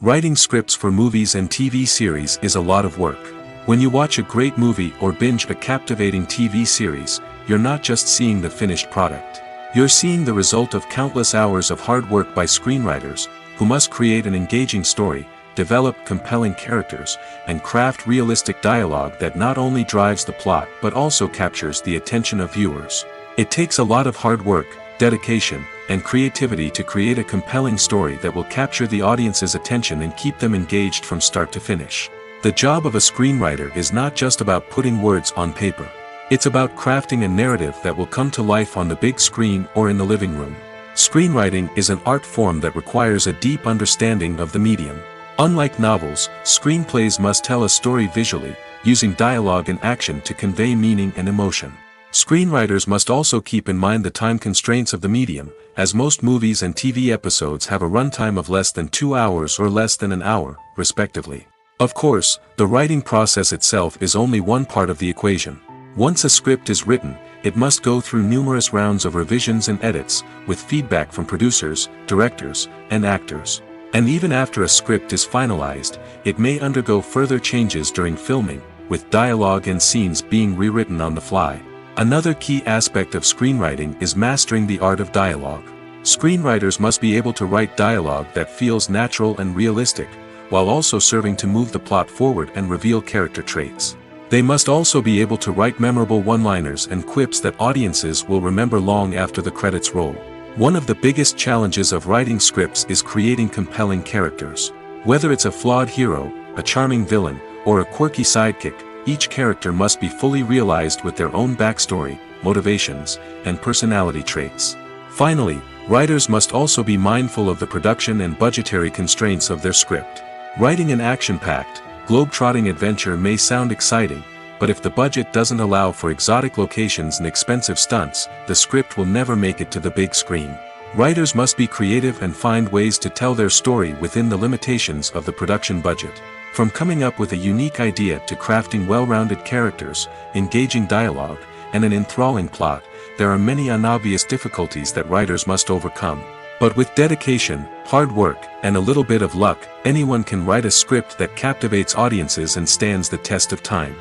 Writing scripts for movies and TV series is a lot of work. When you watch a great movie or binge a captivating TV series, you're not just seeing the finished product. You're seeing the result of countless hours of hard work by screenwriters, who must create an engaging story, develop compelling characters, and craft realistic dialogue that not only drives the plot but also captures the attention of viewers. It takes a lot of hard work, dedication, and creativity to create a compelling story that will capture the audience's attention and keep them engaged from start to finish. The job of a screenwriter is not just about putting words on paper. It's about crafting a narrative that will come to life on the big screen or in the living room. Screenwriting is an art form that requires a deep understanding of the medium. Unlike novels, screenplays must tell a story visually, using dialogue and action to convey meaning and emotion. Screenwriters must also keep in mind the time constraints of the medium, as most movies and TV episodes have a runtime of less than 2 hours or less than an hour, respectively. Of course, the writing process itself is only one part of the equation. Once a script is written, it must go through numerous rounds of revisions and edits, with feedback from producers, directors, and actors. And even after a script is finalized, it may undergo further changes during filming, with dialogue and scenes being rewritten on the fly. Another key aspect of screenwriting is mastering the art of dialogue. Screenwriters must be able to write dialogue that feels natural and realistic, while also serving to move the plot forward and reveal character traits. They must also be able to write memorable one-liners and quips that audiences will remember long after the credits roll. One of the biggest challenges of writing scripts is creating compelling characters. Whether it's a flawed hero, a charming villain, or a quirky sidekick, each character must be fully realized with their own backstory, motivations, and personality traits. Finally, writers must also be mindful of the production and budgetary constraints of their script. Writing an action-packed, globe-trotting adventure may sound exciting, but if the budget doesn't allow for exotic locations and expensive stunts, the script will never make it to the big screen. Writers must be creative and find ways to tell their story within the limitations of the production budget. From coming up with a unique idea to crafting well-rounded characters, engaging dialogue, and an enthralling plot, there are many unobvious difficulties that writers must overcome. But with dedication, hard work, and a little bit of luck, anyone can write a script that captivates audiences and stands the test of time.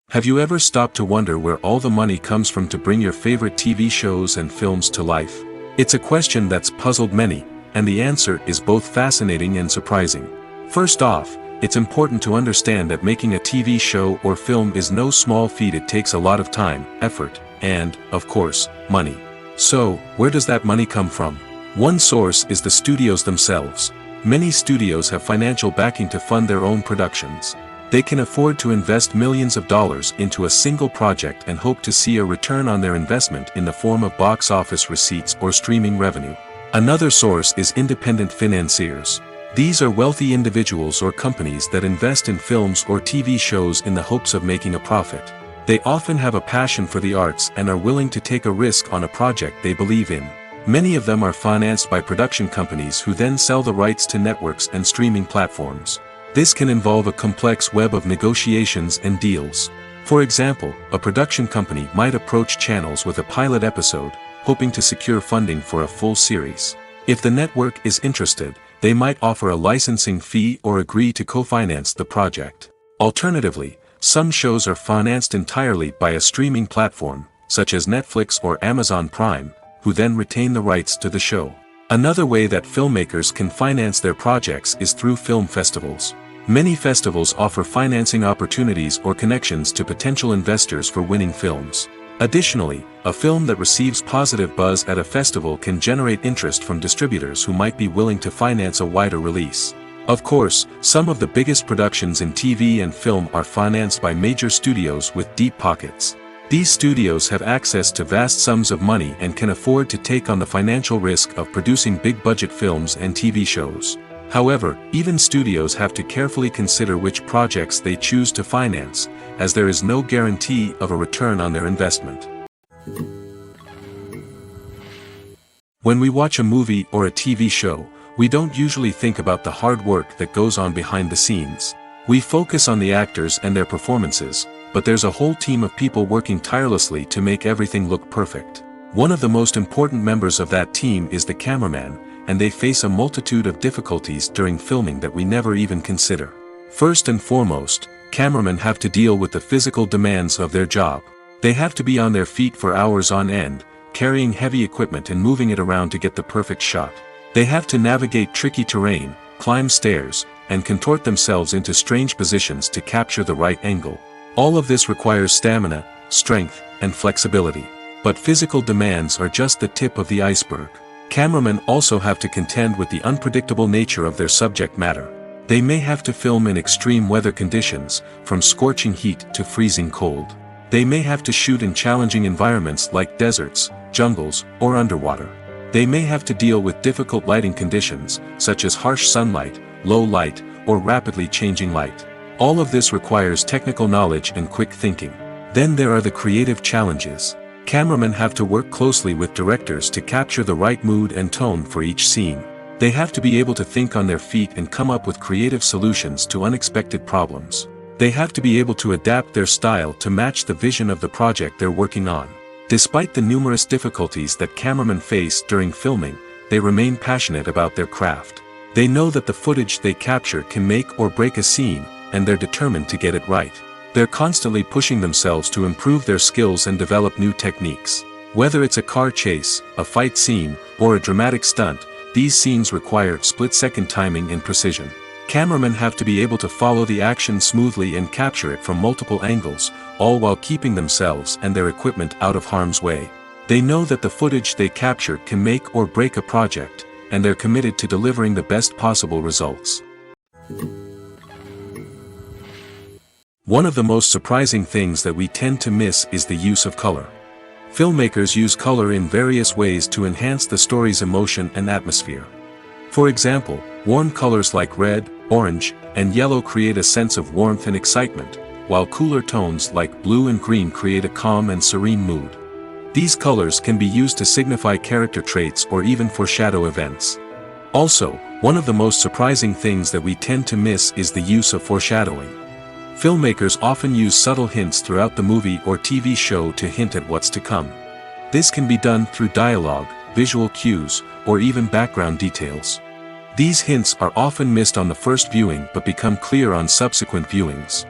Have you ever stopped to wonder where all the money comes from to bring your favorite TV shows and films to life? It's a question that's puzzled many, and the answer is both fascinating and surprising. First off, it's important to understand that making a TV show or film is no small feat. It takes a lot of time, effort, and, of course, money. So, where does that money come from? One source is the studios themselves. Many studios have financial backing to fund their own productions. They can afford to invest millions of dollars into a single project and hope to see a return on their investment in the form of box office receipts or streaming revenue. Another source is independent financiers. These are wealthy individuals or companies that invest in films or TV shows in the hopes of making a profit. They often have a passion for the arts and are willing to take a risk on a project they believe in. Many of them are financed by production companies who then sell the rights to networks and streaming platforms. This can involve a complex web of negotiations and deals. For example, a production company might approach channels with a pilot episode, hoping to secure funding for a full series. If the network is interested, they might offer a licensing fee or agree to co-finance the project. Alternatively, some shows are financed entirely by a streaming platform, such as Netflix or Amazon Prime, who then retain the rights to the show. Another way that filmmakers can finance their projects is through film festivals. Many festivals offer financing opportunities or connections to potential investors for winning films. Additionally, a film that receives positive buzz at a festival can generate interest from distributors who might be willing to finance a wider release. Of course, some of the biggest productions in TV and film are financed by major studios with deep pockets. These studios have access to vast sums of money and can afford to take on the financial risk of producing big-budget films and TV shows. However, even studios have to carefully consider which projects they choose to finance, as there is no guarantee of a return on their investment. When we watch a movie or a TV show, we don't usually think about the hard work that goes on behind the scenes. We focus on the actors and their performances, but there's a whole team of people working tirelessly to make everything look perfect. One of the most important members of that team is the cameraman, and they face a multitude of difficulties during filming that we never even consider. First and foremost, cameramen have to deal with the physical demands of their job. They have to be on their feet for hours on end, carrying heavy equipment and moving it around to get the perfect shot. They have to navigate tricky terrain, climb stairs, and contort themselves into strange positions to capture the right angle. All of this requires stamina, strength, and flexibility. But physical demands are just the tip of the iceberg. Cameramen also have to contend with the unpredictable nature of their subject matter. They may have to film in extreme weather conditions, from scorching heat to freezing cold. They may have to shoot in challenging environments like deserts, jungles, or underwater. They may have to deal with difficult lighting conditions, such as harsh sunlight, low light, or rapidly changing light. All of this requires technical knowledge and quick thinking. Then there are the creative challenges. Cameramen have to work closely with directors to capture the right mood and tone for each scene. They have to be able to think on their feet and come up with creative solutions to unexpected problems. They have to be able to adapt their style to match the vision of the project they're working on. Despite the numerous difficulties that cameramen face during filming, they remain passionate about their craft. They know that the footage they capture can make or break a scene, and they're determined to get it right. They're constantly pushing themselves to improve their skills and develop new techniques. Whether it's a car chase, a fight scene, or a dramatic stunt, these scenes require split-second timing and precision. Cameramen have to be able to follow the action smoothly and capture it from multiple angles, all while keeping themselves and their equipment out of harm's way. They know that the footage they capture can make or break a project, and they're committed to delivering the best possible results. One of the most surprising things that we tend to miss is the use of color. Filmmakers use color in various ways to enhance the story's emotion and atmosphere. For example, warm colors like red, orange, and yellow create a sense of warmth and excitement, while cooler tones like blue and green create a calm and serene mood. These colors can be used to signify character traits or even foreshadow events. Also, one of the most surprising things that we tend to miss is the use of foreshadowing. Filmmakers often use subtle hints throughout the movie or TV show to hint at what's to come. This can be done through dialogue, visual cues, or even background details. These hints are often missed on the first viewing but become clear on subsequent viewings.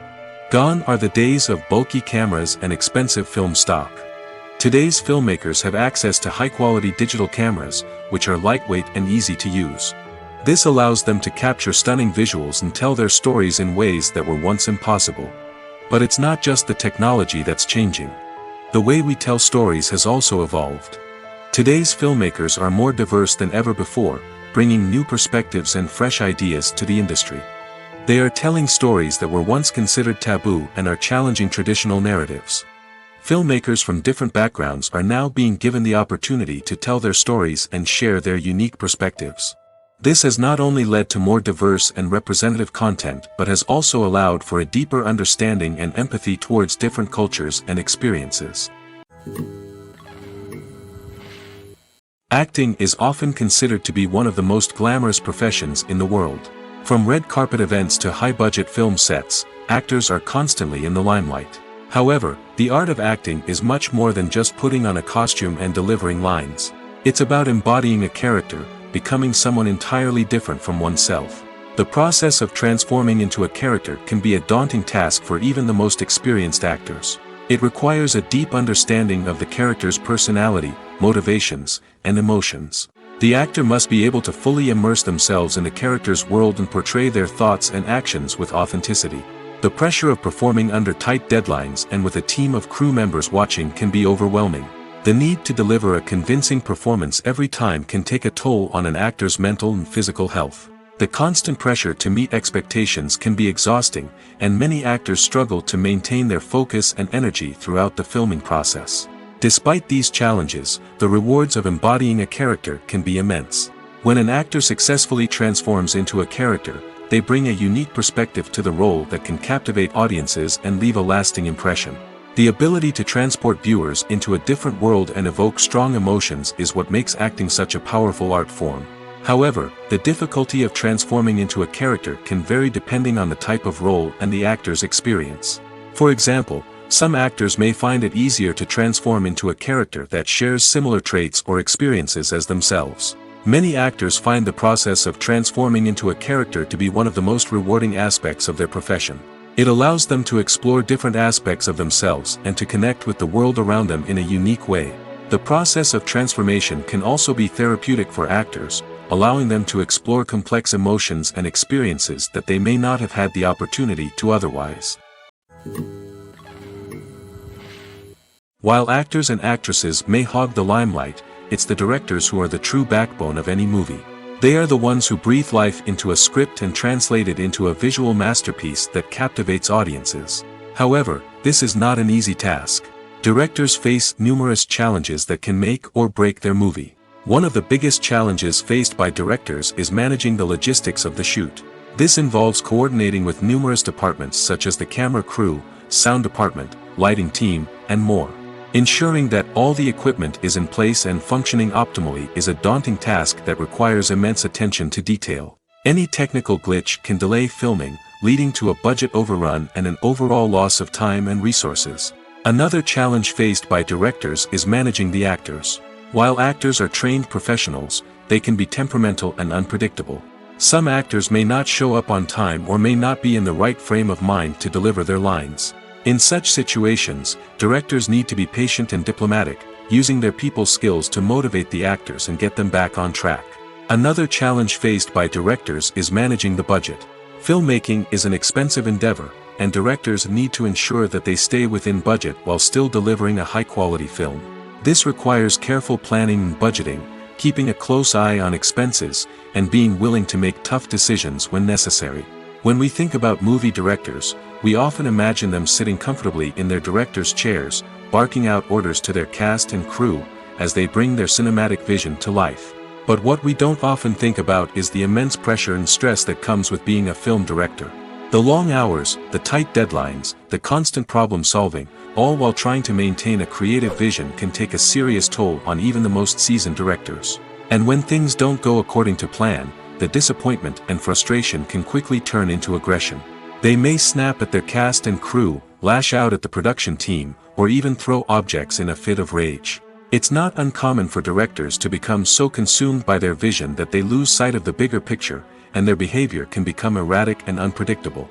Gone are the days of bulky cameras and expensive film stock. Today's filmmakers have access to high-quality digital cameras, which are lightweight and easy to use. This allows them to capture stunning visuals and tell their stories in ways that were once impossible. But it's not just the technology that's changing. The way we tell stories has also evolved. Today's filmmakers are more diverse than ever before, bringing new perspectives and fresh ideas to the industry. They are telling stories that were once considered taboo and are challenging traditional narratives. Filmmakers from different backgrounds are now being given the opportunity to tell their stories and share their unique perspectives. This has not only led to more diverse and representative content but has also allowed for a deeper understanding and empathy towards different cultures and experiences. Acting is often considered to be one of the most glamorous professions in the world. From red carpet events to high-budget film sets, actors are constantly in the limelight. However, the art of acting is much more than just putting on a costume and delivering lines. It's about embodying a character, becoming someone entirely different from oneself. The process of transforming into a character can be a daunting task for even the most experienced actors. It requires a deep understanding of the character's personality, motivations, and emotions. The actor must be able to fully immerse themselves in the character's world and portray their thoughts and actions with authenticity. The pressure of performing under tight deadlines and with a team of crew members watching can be overwhelming. The need to deliver a convincing performance every time can take a toll on an actor's mental and physical health. The constant pressure to meet expectations can be exhausting, and many actors struggle to maintain their focus and energy throughout the filming process. Despite these challenges, the rewards of embodying a character can be immense. When an actor successfully transforms into a character, they bring a unique perspective to the role that can captivate audiences and leave a lasting impression. The ability to transport viewers into a different world and evoke strong emotions is what makes acting such a powerful art form. However, the difficulty of transforming into a character can vary depending on the type of role and the actor's experience. For example, some actors may find it easier to transform into a character that shares similar traits or experiences as themselves. Many actors find the process of transforming into a character to be one of the most rewarding aspects of their profession. It allows them to explore different aspects of themselves and to connect with the world around them in a unique way. The process of transformation can also be therapeutic for actors, allowing them to explore complex emotions and experiences that they may not have had the opportunity to otherwise. While actors and actresses may hog the limelight, it's the directors who are the true backbone of any movie. They are the ones who breathe life into a script and translate it into a visual masterpiece that captivates audiences. However, this is not an easy task. Directors face numerous challenges that can make or break their movie. One of the biggest challenges faced by directors is managing the logistics of the shoot. This involves coordinating with numerous departments such as the camera crew, sound department, lighting team, and more. Ensuring that all the equipment is in place and functioning optimally is a daunting task that requires immense attention to detail. Any technical glitch can delay filming, leading to a budget overrun and an overall loss of time and resources. Another challenge faced by directors is managing the actors. While actors are trained professionals, they can be temperamental and unpredictable. Some actors may not show up on time or may not be in the right frame of mind to deliver their lines. In such situations, directors need to be patient and diplomatic, using their people skills to motivate the actors and get them back on track. Another challenge faced by directors is managing the budget. Filmmaking is an expensive endeavor, and directors need to ensure that they stay within budget while still delivering a high-quality film. This requires careful planning and budgeting, keeping a close eye on expenses, and being willing to make tough decisions when necessary. When we think about movie directors, we often imagine them sitting comfortably in their director's chairs, barking out orders to their cast and crew, as they bring their cinematic vision to life. But what we don't often think about is the immense pressure and stress that comes with being a film director. The long hours, the tight deadlines, the constant problem solving, all while trying to maintain a creative vision can take a serious toll on even the most seasoned directors. And when things don't go according to plan, the disappointment and frustration can quickly turn into aggression. They may snap at their cast and crew, lash out at the production team, or even throw objects in a fit of rage. It's not uncommon for directors to become so consumed by their vision that they lose sight of the bigger picture, and their behavior can become erratic and unpredictable.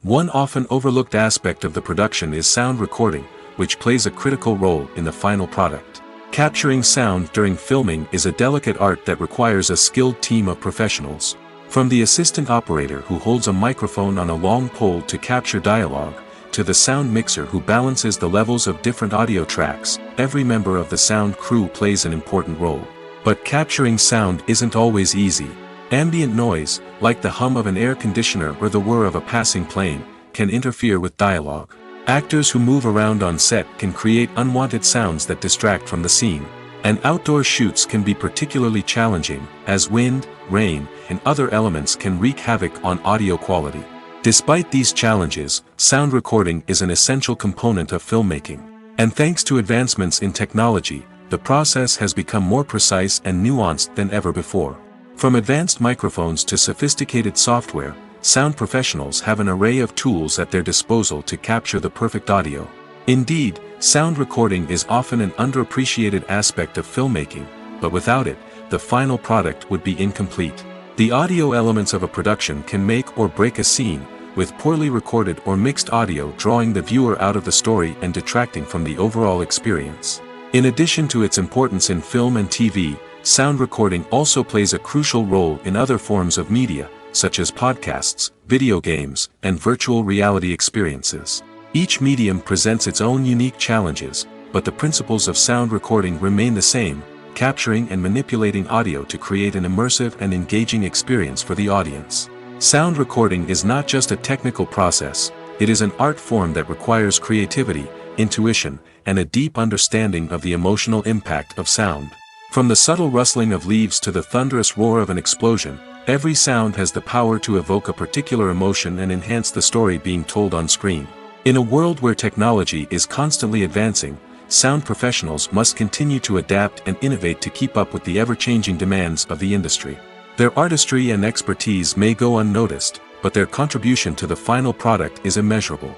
One often overlooked aspect of the production is sound recording, which plays a critical role in the final product. Capturing sound during filming is a delicate art that requires a skilled team of professionals. From the assistant operator who holds a microphone on a long pole to capture dialogue, to the sound mixer who balances the levels of different audio tracks, every member of the sound crew plays an important role. But capturing sound isn't always easy. Ambient noise, like the hum of an air conditioner or the whir of a passing plane, can interfere with dialogue. Actors who move around on set can create unwanted sounds that distract from the scene. And outdoor shoots can be particularly challenging, as wind, rain, and other elements can wreak havoc on audio quality. Despite these challenges, sound recording is an essential component of filmmaking. And thanks to advancements in technology, the process has become more precise and nuanced than ever before. From advanced microphones to sophisticated software, sound professionals have an array of tools at their disposal to capture the perfect audio. Indeed, sound recording is often an underappreciated aspect of filmmaking, but without it, the final product would be incomplete. The audio elements of a production can make or break a scene, with poorly recorded or mixed audio drawing the viewer out of the story and detracting from the overall experience. In addition to its importance in film and TV, sound recording also plays a crucial role in other forms of media, such as podcasts, video games, and virtual reality experiences. Each medium presents its own unique challenges, but the principles of sound recording remain the same, capturing and manipulating audio to create an immersive and engaging experience for the audience. Sound recording is not just a technical process, it is an art form that requires creativity, intuition, and a deep understanding of the emotional impact of sound. From the subtle rustling of leaves to the thunderous roar of an explosion, every sound has the power to evoke a particular emotion and enhance the story being told on screen. In a world where technology is constantly advancing, sound professionals must continue to adapt and innovate to keep up with the ever-changing demands of the industry. Their artistry and expertise may go unnoticed, but their contribution to the final product is immeasurable.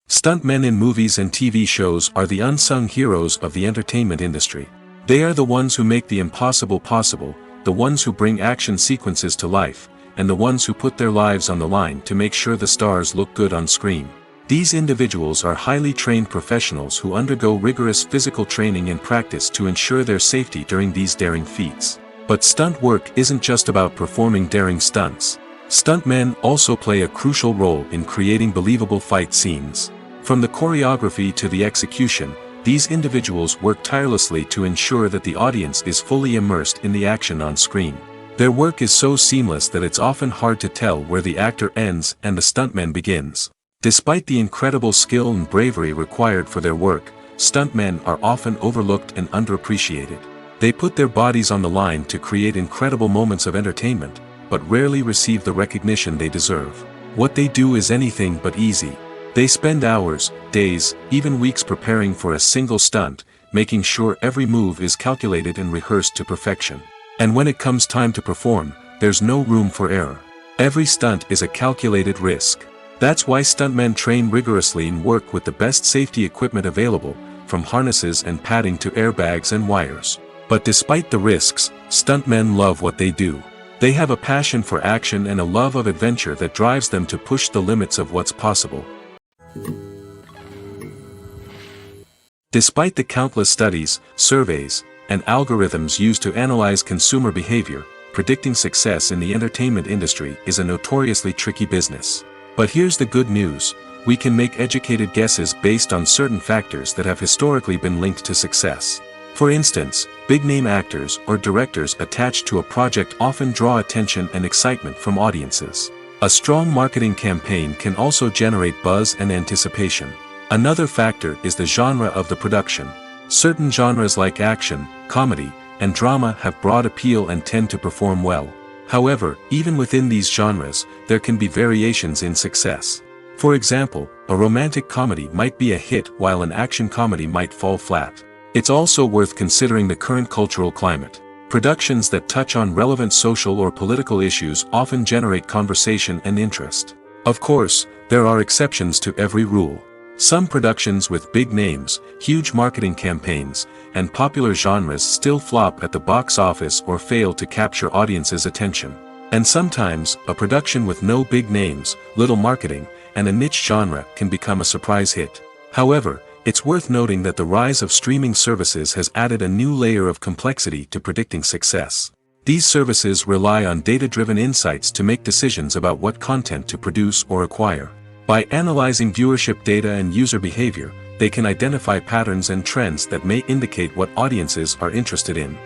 Stuntmen in movies and TV shows are the unsung heroes of the entertainment industry. They are the ones who make the impossible possible, the ones who bring action sequences to life, and the ones who put their lives on the line to make sure the stars look good on screen. These individuals are highly trained professionals who undergo rigorous physical training and practice to ensure their safety during these daring feats. But stunt work isn't just about performing daring stunts. Stuntmen also play a crucial role in creating believable fight scenes. From the choreography to the execution, these individuals work tirelessly to ensure that the audience is fully immersed in the action on screen. Their work is so seamless that it's often hard to tell where the actor ends and the stuntman begins. Despite the incredible skill and bravery required for their work, stuntmen are often overlooked and underappreciated. They put their bodies on the line to create incredible moments of entertainment, but rarely receive the recognition they deserve. What they do is anything but easy. They spend hours, days, even weeks preparing for a single stunt, making sure every move is calculated and rehearsed to perfection. And when it comes time to perform, there's no room for error. Every stunt is a calculated risk. That's why stuntmen train rigorously and work with the best safety equipment available, from harnesses and padding to airbags and wires. But despite the risks, stuntmen love what they do. They have a passion for action and a love of adventure that drives them to push the limits of what's possible. Despite the countless studies, surveys, and algorithms used to analyze consumer behavior, predicting success in the entertainment industry is a notoriously tricky business. But here's the good news: we can make educated guesses based on certain factors that have historically been linked to success. For instance, big-name actors or directors attached to a project often draw attention and excitement from audiences. A strong marketing campaign can also generate buzz and anticipation. Another factor is the genre of the production. Certain genres like action, comedy, and drama have broad appeal and tend to perform well. However, even within these genres, there can be variations in success. For example, a romantic comedy might be a hit while an action comedy might fall flat. It's also worth considering the current cultural climate. Productions that touch on relevant social or political issues often generate conversation and interest. Of course, there are exceptions to every rule. Some productions with big names, huge marketing campaigns, and popular genres still flop at the box office or fail to capture audiences' attention. And sometimes, a production with no big names, little marketing, and a niche genre can become a surprise hit. However, it's worth noting that the rise of streaming services has added a new layer of complexity to predicting success. These services rely on data-driven insights to make decisions about what content to produce or acquire. By analyzing viewership data and user behavior, they can identify patterns and trends that may indicate what audiences are interested in.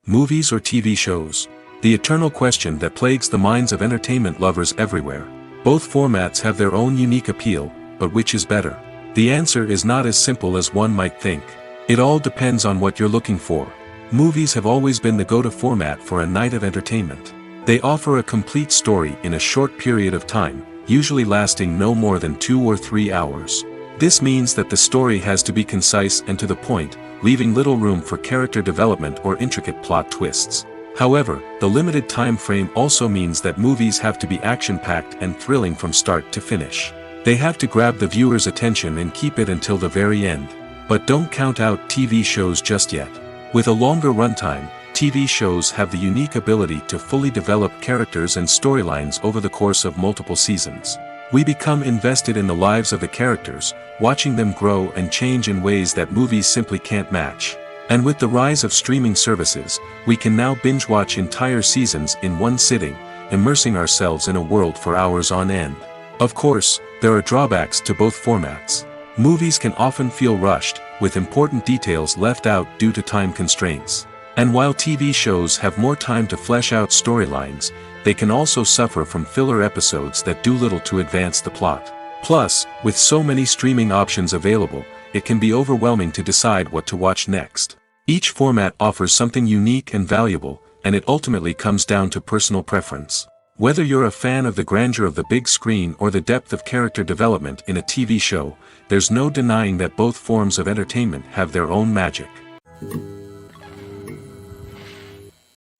Movies or TV shows? The eternal question that plagues the minds of entertainment lovers everywhere. Both formats have their own unique appeal, but which is better? The answer is not as simple as one might think. It all depends on what you're looking for. Movies have always been the go-to format for a night of entertainment. They offer a complete story in a short period of time, usually lasting no more than 2 or 3 hours. This means that the story has to be concise and to the point, leaving little room for character development or intricate plot twists. However, the limited time frame also means that movies have to be action-packed and thrilling from start to finish. They have to grab the viewer's attention and keep it until the very end. But don't count out TV shows just yet. With a longer runtime, TV shows have the unique ability to fully develop characters and storylines over the course of multiple seasons. We become invested in the lives of the characters, watching them grow and change in ways that movies simply can't match. And with the rise of streaming services, we can now binge-watch entire seasons in one sitting, immersing ourselves in a world for hours on end. Of course, there are drawbacks to both formats. Movies can often feel rushed, with important details left out due to time constraints. And while TV shows have more time to flesh out storylines, they can also suffer from filler episodes that do little to advance the plot. Plus, with so many streaming options available, it can be overwhelming to decide what to watch next. Each format offers something unique and valuable, and it ultimately comes down to personal preference. Whether you're a fan of the grandeur of the big screen or the depth of character development in a TV show, there's no denying that both forms of entertainment have their own magic.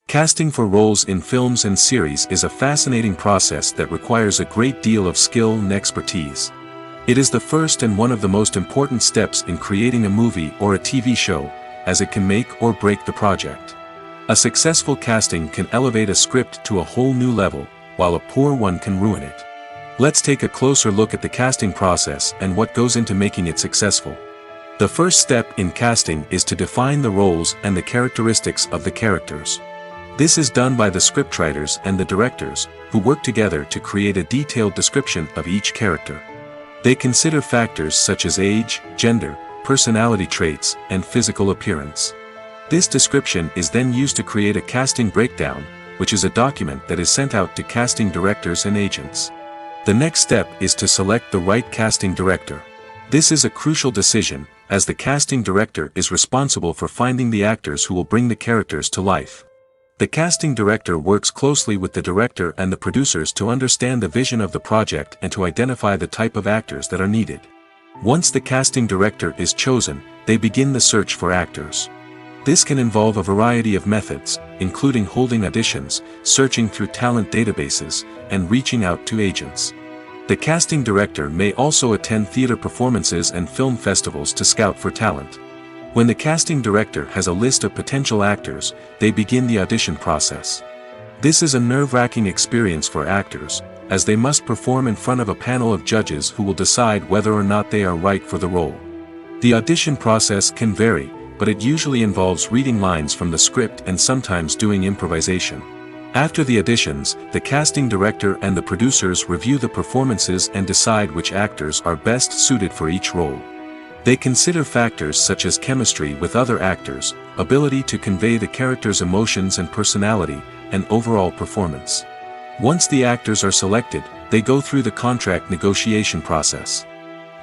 Casting for roles in films and series is a fascinating process that requires a great deal of skill and expertise. It is the first and one of the most important steps in creating a movie or a TV show, as it can make or break the project. A successful casting can elevate a script to a whole new level, while a poor one can ruin it. Let's take a closer look at the casting process and what goes into making it successful. The first step in casting is to define the roles and the characteristics of the characters. This is done by the scriptwriters and the directors, who work together to create a detailed description of each character. They consider factors such as age, gender, personality traits, and physical appearance. This description is then used to create a casting breakdown, which is a document that is sent out to casting directors and agents. The next step is to select the right casting director. This is a crucial decision, as the casting director is responsible for finding the actors who will bring the characters to life. The casting director works closely with the director and the producers to understand the vision of the project and to identify the type of actors that are needed. Once the casting director is chosen, they begin the search for actors. This can involve a variety of methods, including holding auditions, searching through talent databases, and reaching out to agents. The casting director may also attend theater performances and film festivals to scout for talent. When the casting director has a list of potential actors, they begin the audition process. This is a nerve-wracking experience for actors, as they must perform in front of a panel of judges who will decide whether or not they are right for the role. The audition process can vary, but it usually involves reading lines from the script and sometimes doing improvisation. After the auditions, the casting director and the producers review the performances and decide which actors are best suited for each role. They consider factors such as chemistry with other actors, ability to convey the character's emotions and personality, and overall performance. Once the actors are selected, they go through the contract negotiation process.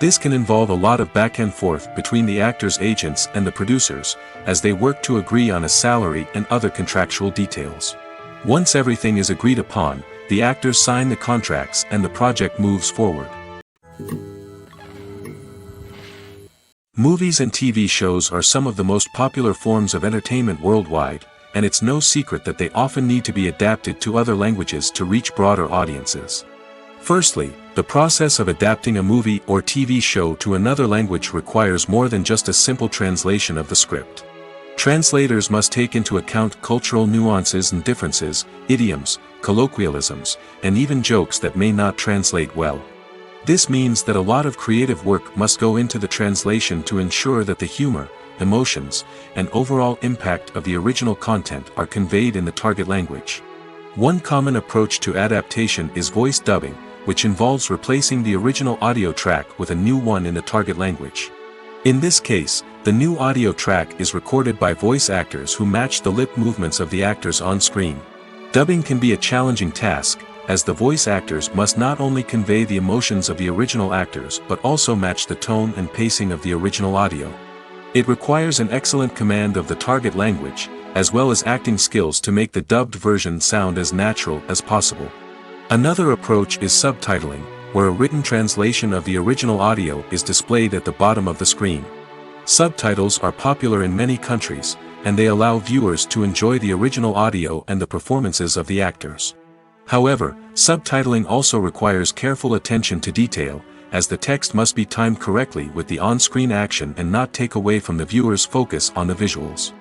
This can involve a lot of back and forth between the actors' agents and the producers, as they work to agree on a salary and other contractual details. Once everything is agreed upon, the actors sign the contracts and the project moves forward. Movies and TV shows are some of the most popular forms of entertainment worldwide, and it's no secret that they often need to be adapted to other languages to reach broader audiences. Firstly, the process of adapting a movie or TV show to another language requires more than just a simple translation of the script. Translators must take into account cultural nuances and differences, idioms, colloquialisms, and even jokes that may not translate well. This means that a lot of creative work must go into the translation to ensure that the humor, emotions, and overall impact of the original content are conveyed in the target language. One common approach to adaptation is voice dubbing, which involves replacing the original audio track with a new one in the target language. In this case, the new audio track is recorded by voice actors who match the lip movements of the actors on screen. Dubbing can be a challenging task, as the voice actors must not only convey the emotions of the original actors but also match the tone and pacing of the original audio. It requires an excellent command of the target language, as well as acting skills to make the dubbed version sound as natural as possible. Another approach is subtitling, where a written translation of the original audio is displayed at the bottom of the screen. Subtitles are popular in many countries, and they allow viewers to enjoy the original audio and the performances of the actors. However, subtitling also requires careful attention to detail, as the text must be timed correctly with the on-screen action and not take away from the viewer's focus on the visuals.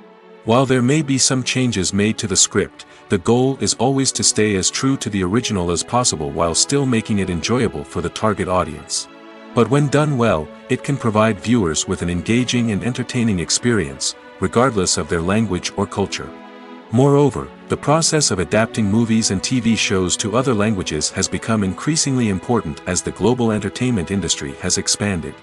While there may be some changes made to the script, the goal is always to stay as true to the original as possible while still making it enjoyable for the target audience. But when done well, it can provide viewers with an engaging and entertaining experience, regardless of their language or culture. Moreover, the process of adapting movies and TV shows to other languages has become increasingly important as the global entertainment industry has expanded.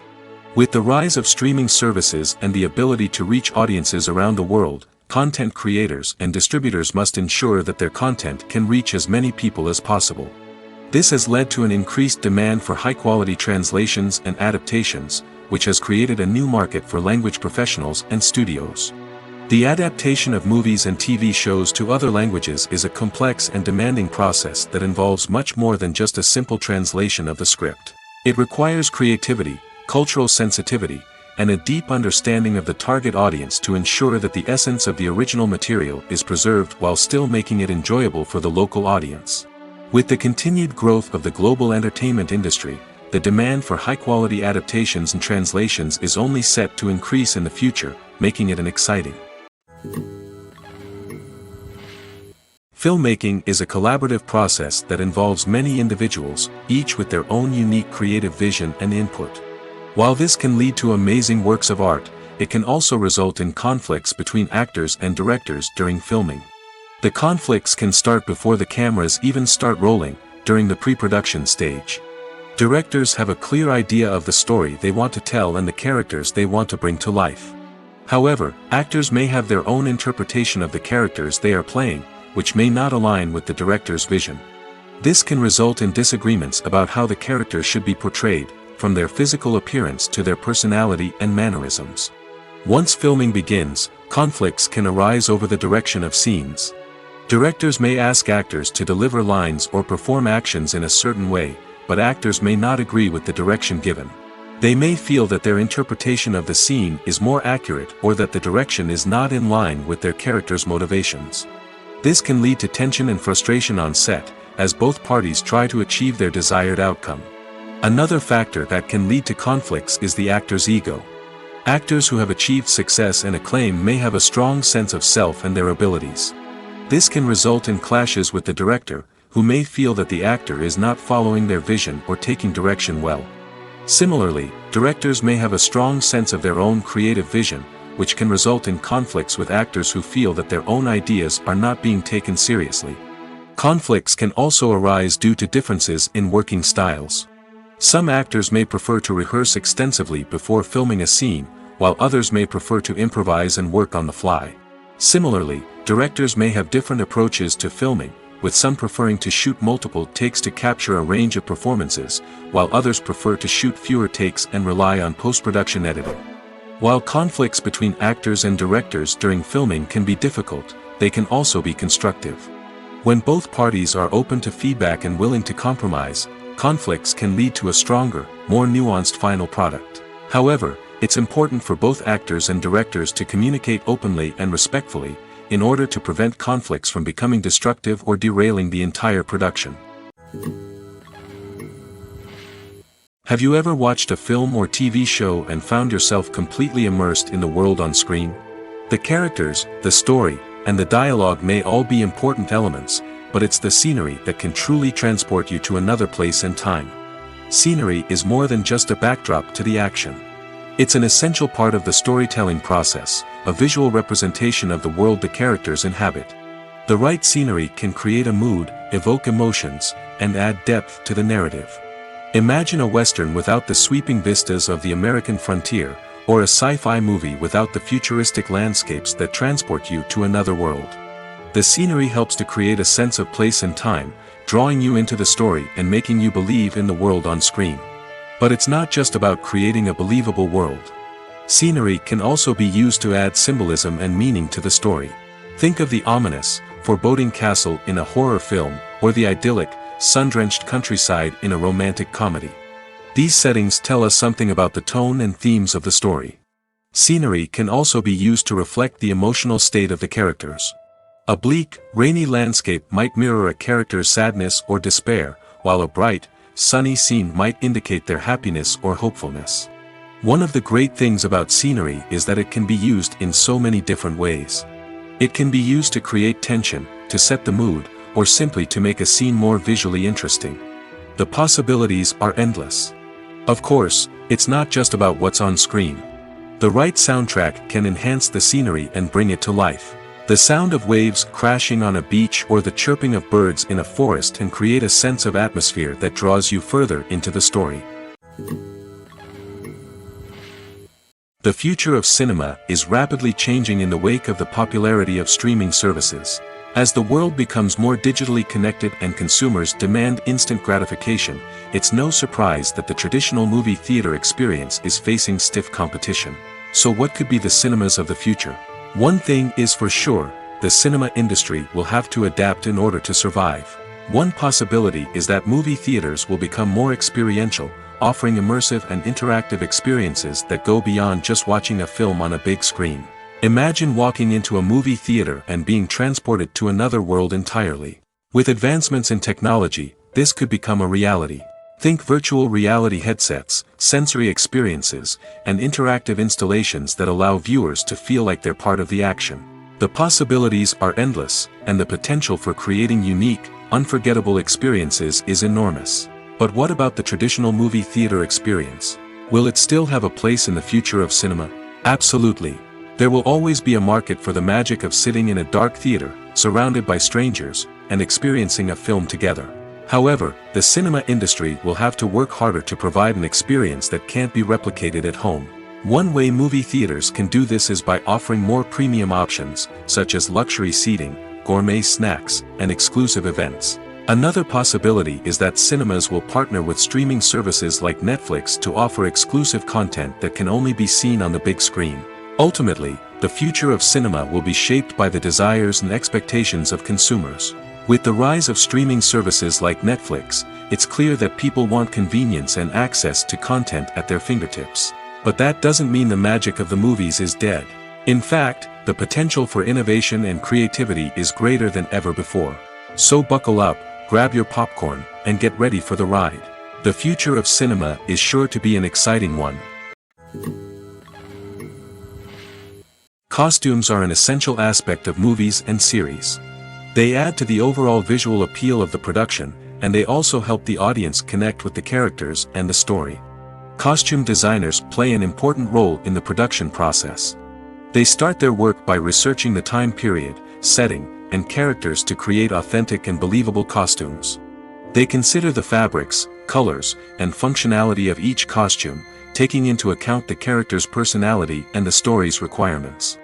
With the rise of streaming services and the ability to reach audiences around the world, content creators and distributors must ensure that their content can reach as many people as possible. This has led to an increased demand for high-quality translations and adaptations, which has created a new market for language professionals and studios. The adaptation of movies and TV shows to other languages is a complex and demanding process that involves much more than just a simple translation of the script. It requires creativity, cultural sensitivity, and a deep understanding of the target audience to ensure that the essence of the original material is preserved while still making it enjoyable for the local audience. With the continued growth of the global entertainment industry, the demand for high-quality adaptations and translations is only set to increase in the future, making it an exciting. Filmmaking is a collaborative process that involves many individuals, each with their own unique creative vision and input. While this can lead to amazing works of art, it can also result in conflicts between actors and directors during filming. The conflicts can start before the cameras even start rolling, during the pre-production stage. Directors have a clear idea of the story they want to tell and the characters they want to bring to life. However, actors may have their own interpretation of the characters they are playing, which may not align with the director's vision. This can result in disagreements about how the characters should be portrayed, from their physical appearance to their personality and mannerisms. Once filming begins, conflicts can arise over the direction of scenes. Directors may ask actors to deliver lines or perform actions in a certain way, but actors may not agree with the direction given. They may feel that their interpretation of the scene is more accurate or that the direction is not in line with their character's motivations. This can lead to tension and frustration on set, as both parties try to achieve their desired outcome. Another factor that can lead to conflicts is the actor's ego. Actors who have achieved success and acclaim may have a strong sense of self and their abilities. This can result in clashes with the director, who may feel that the actor is not following their vision or taking direction well. Similarly, directors may have a strong sense of their own creative vision, which can result in conflicts with actors who feel that their own ideas are not being taken seriously. Conflicts can also arise due to differences in working styles. Some actors may prefer to rehearse extensively before filming a scene, while others may prefer to improvise and work on the fly. Similarly, directors may have different approaches to filming, with some preferring to shoot multiple takes to capture a range of performances, while others prefer to shoot fewer takes and rely on post-production editing. While conflicts between actors and directors during filming can be difficult, they can also be constructive. When both parties are open to feedback and willing to compromise, conflicts can lead to a stronger, more nuanced final product. However, it's important for both actors and directors to communicate openly and respectfully, in order to prevent conflicts from becoming destructive or derailing the entire production. Have you ever watched a film or TV show and found yourself completely immersed in the world on screen? The characters, the story, and the dialogue may all be important elements, but it's the scenery that can truly transport you to another place and time. Scenery is more than just a backdrop to the action. It's an essential part of the storytelling process, a visual representation of the world the characters inhabit. The right scenery can create a mood, evoke emotions, and add depth to the narrative. Imagine a Western without the sweeping vistas of the American frontier, or a sci-fi movie without the futuristic landscapes that transport you to another world. The scenery helps to create a sense of place and time, drawing you into the story and making you believe in the world on screen. But it's not just about creating a believable world. Scenery can also be used to add symbolism and meaning to the story. Think of the ominous, foreboding castle in a horror film, or the idyllic, sun-drenched countryside in a romantic comedy. These settings tell us something about the tone and themes of the story. Scenery can also be used to reflect the emotional state of the characters. A bleak, rainy landscape might mirror a character's sadness or despair, while a bright, sunny scene might indicate their happiness or hopefulness. One of the great things about scenery is that it can be used in so many different ways. It can be used to create tension, to set the mood, or simply to make a scene more visually interesting. The possibilities are endless. Of course, it's not just about what's on screen. The right soundtrack can enhance the scenery and bring it to life. The sound of waves crashing on a beach or the chirping of birds in a forest can create a sense of atmosphere that draws you further into the story. The future of cinema is rapidly changing in the wake of the popularity of streaming services. As the world becomes more digitally connected and consumers demand instant gratification, it's no surprise that the traditional movie theater experience is facing stiff competition. So what could be the cinemas of the future? One thing is for sure, the cinema industry will have to adapt in order to survive. One possibility is that movie theaters will become more experiential, offering immersive and interactive experiences that go beyond just watching a film on a big screen. Imagine walking into a movie theater and being transported to another world entirely. With advancements in technology, this could become a reality. Think virtual reality headsets, sensory experiences, and interactive installations that allow viewers to feel like they're part of the action. The possibilities are endless, and the potential for creating unique, unforgettable experiences is enormous. But what about the traditional movie theater experience? Will it still have a place in the future of cinema? Absolutely. There will always be a market for the magic of sitting in a dark theater, surrounded by strangers, and experiencing a film together. However, the cinema industry will have to work harder to provide an experience that can't be replicated at home. One way movie theaters can do this is by offering more premium options, such as luxury seating, gourmet snacks, and exclusive events. Another possibility is that cinemas will partner with streaming services like Netflix to offer exclusive content that can only be seen on the big screen. Ultimately, the future of cinema will be shaped by the desires and expectations of consumers. With the rise of streaming services like Netflix, it's clear that people want convenience and access to content at their fingertips. But that doesn't mean the magic of the movies is dead. In fact, the potential for innovation and creativity is greater than ever before. So buckle up, grab your popcorn, and get ready for the ride. The future of cinema is sure to be an exciting one. Costumes are an essential aspect of movies and series. They add to the overall visual appeal of the production, and they also help the audience connect with the characters and the story. Costume designers play an important role in the production process. They start their work by researching the time period, setting, and characters to create authentic and believable costumes. They consider the fabrics, colors, and functionality of each costume, taking into account the character's personality and the story's requirements.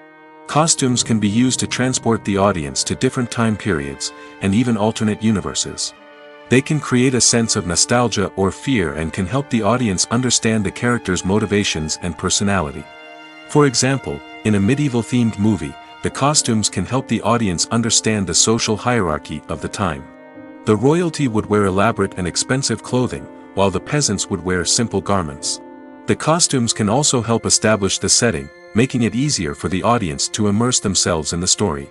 Costumes can be used to transport the audience to different time periods, and even alternate universes. They can create a sense of nostalgia or fear and can help the audience understand the character's motivations and personality. For example, in a medieval-themed movie, the costumes can help the audience understand the social hierarchy of the time. The royalty would wear elaborate and expensive clothing, while the peasants would wear simple garments. The costumes can also help establish the setting, making it easier for the audience to immerse themselves in the story.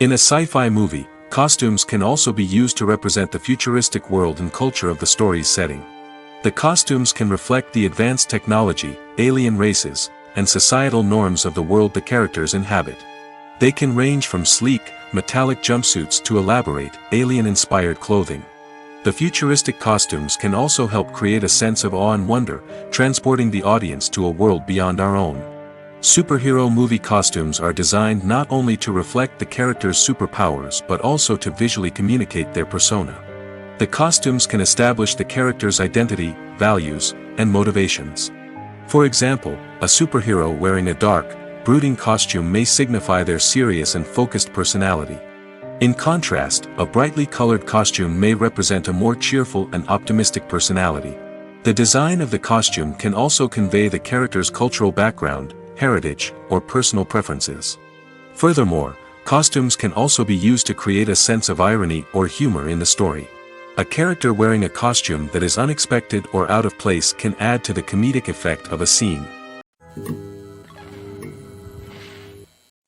In a sci-fi movie, costumes can also be used to represent the futuristic world and culture of the story's setting. The costumes can reflect the advanced technology, alien races, and societal norms of the world the characters inhabit. They can range from sleek, metallic jumpsuits to elaborate, alien-inspired clothing. The futuristic costumes can also help create a sense of awe and wonder, transporting the audience to a world beyond our own. Superhero movie costumes are designed not only to reflect the character's superpowers but also to visually communicate their persona. The costumes can establish the character's identity, values, and motivations. For example, a superhero wearing a dark, brooding costume may signify their serious and focused personality. In contrast, a brightly colored costume may represent a more cheerful and optimistic personality. The design of the costume can also convey the character's cultural background, heritage, or personal preferences. Furthermore, costumes can also be used to create a sense of irony or humor in the story. A character wearing a costume that is unexpected or out of place can add to the comedic effect of a scene.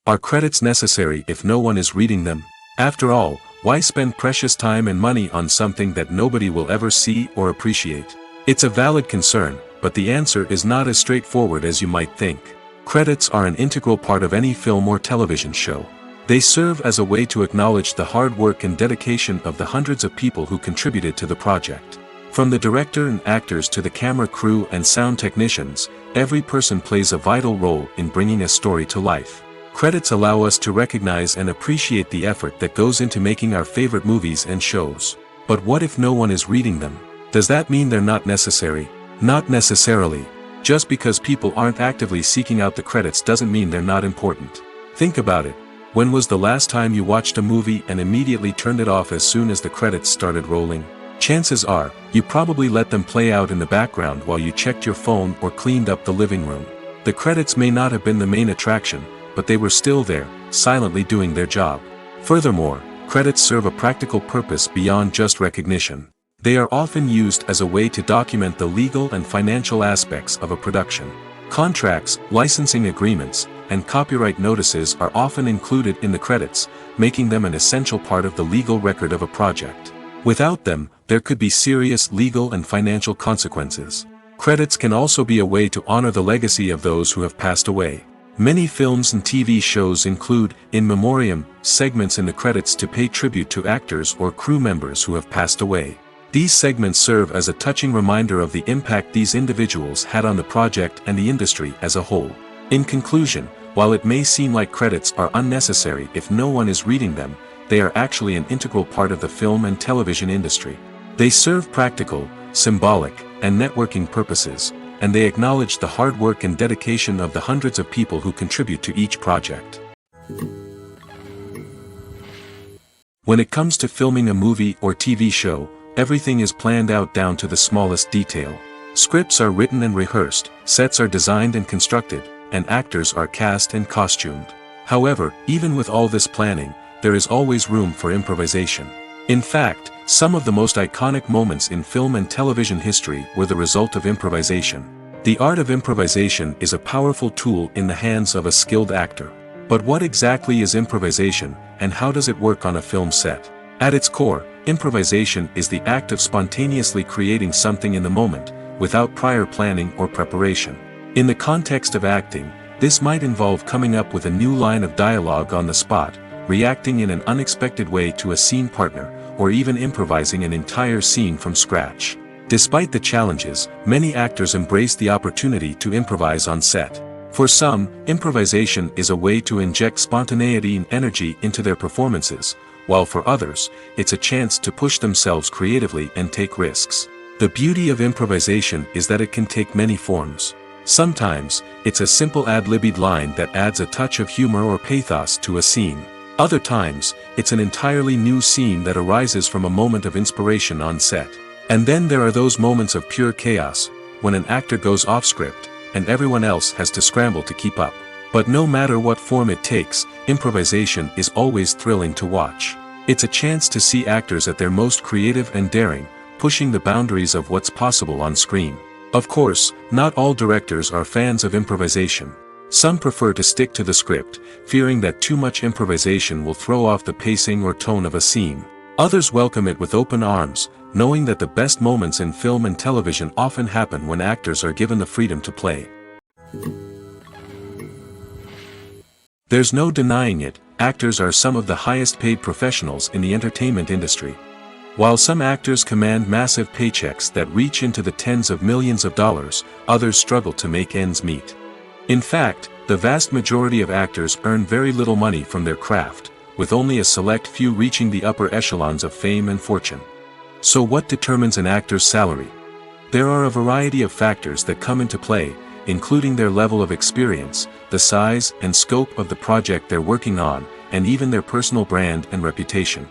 Are credits necessary if no one is reading them? After all, why spend precious time and money on something that nobody will ever see or appreciate? It's a valid concern, but the answer is not as straightforward as you might think. Credits are an integral part of any film or television show. They serve as a way to acknowledge the hard work and dedication of the hundreds of people who contributed to the project. From the director and actors to the camera crew and sound technicians, every person plays a vital role in bringing a story to life. Credits allow us to recognize and appreciate the effort that goes into making our favorite movies and shows. But what if no one is reading them? Does that mean they're not necessary? Not necessarily. Just because people aren't actively seeking out the credits doesn't mean they're not important. Think about it. When was the last time you watched a movie and immediately turned it off as soon as the credits started rolling? Chances are, you probably let them play out in the background while you checked your phone or cleaned up the living room. The credits may not have been the main attraction, but they were still there, silently doing their job. Furthermore, credits serve a practical purpose beyond just recognition. They are often used as a way to document the legal and financial aspects of a production. Contracts, licensing agreements, and copyright notices are often included in the credits, making them an essential part of the legal record of a project. Without them, there could be serious legal and financial consequences. Credits can also be a way to honor the legacy of those who have passed away. Many films and TV shows include, in memoriam, segments in the credits to pay tribute to actors or crew members who have passed away. These segments serve as a touching reminder of the impact these individuals had on the project and the industry as a whole. In conclusion, while it may seem like credits are unnecessary if no one is reading them, they are actually an integral part of the film and television industry. They serve practical, symbolic, and networking purposes, and they acknowledge the hard work and dedication of the hundreds of people who contribute to each project. When it comes to filming a movie or TV show, everything is planned out down to the smallest detail. Scripts are written and rehearsed, sets are designed and constructed, and actors are cast and costumed. However, even with all this planning, there is always room for improvisation. In fact, some of the most iconic moments in film and television history were the result of improvisation. The art of improvisation is a powerful tool in the hands of a skilled actor. But what exactly is improvisation, and how does it work on a film set? At its core, improvisation is the act of spontaneously creating something in the moment, without prior planning or preparation. In the context of acting, this might involve coming up with a new line of dialogue on the spot, reacting in an unexpected way to a scene partner, or even improvising an entire scene from scratch. Despite the challenges, many actors embrace the opportunity to improvise on set. For some, improvisation is a way to inject spontaneity and energy into their performances, while for others, it's a chance to push themselves creatively and take risks. The beauty of improvisation is that it can take many forms. Sometimes, it's a simple ad-libbed line that adds a touch of humor or pathos to a scene. Other times, it's an entirely new scene that arises from a moment of inspiration on set. And then there are those moments of pure chaos, when an actor goes off script, and everyone else has to scramble to keep up. But no matter what form it takes, improvisation is always thrilling to watch. It's a chance to see actors at their most creative and daring, pushing the boundaries of what's possible on screen. Of course, not all directors are fans of improvisation. Some prefer to stick to the script, fearing that too much improvisation will throw off the pacing or tone of a scene. Others welcome it with open arms, knowing that the best moments in film and television often happen when actors are given the freedom to play. There's no denying it, actors are some of the highest paid professionals in the entertainment industry. While some actors command massive paychecks that reach into the tens of millions of dollars, others struggle to make ends meet. In fact, the vast majority of actors earn very little money from their craft, with only a select few reaching the upper echelons of fame and fortune. So what determines an actor's salary? There are a variety of factors that come into play, including their level of experience, the size and scope of the project they're working on, and even their personal brand and reputation.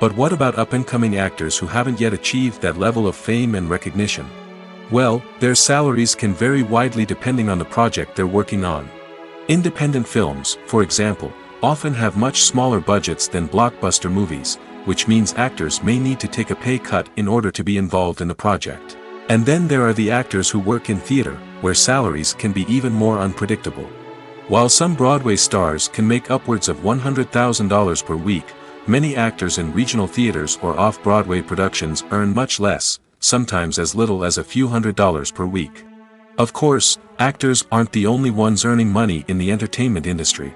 But what about up-and-coming actors who haven't yet achieved that level of fame and recognition? Well, their salaries can vary widely depending on the project they're working on. Independent films, for example, often have much smaller budgets than blockbuster movies, which means actors may need to take a pay cut in order to be involved in the project. And then there are the actors who work in theater, where salaries can be even more unpredictable. While some Broadway stars can make upwards of $100,000 per week, many actors in regional theaters or off-Broadway productions earn much less, sometimes as little as a few $100s per week. Of course, actors aren't the only ones earning money in the entertainment industry.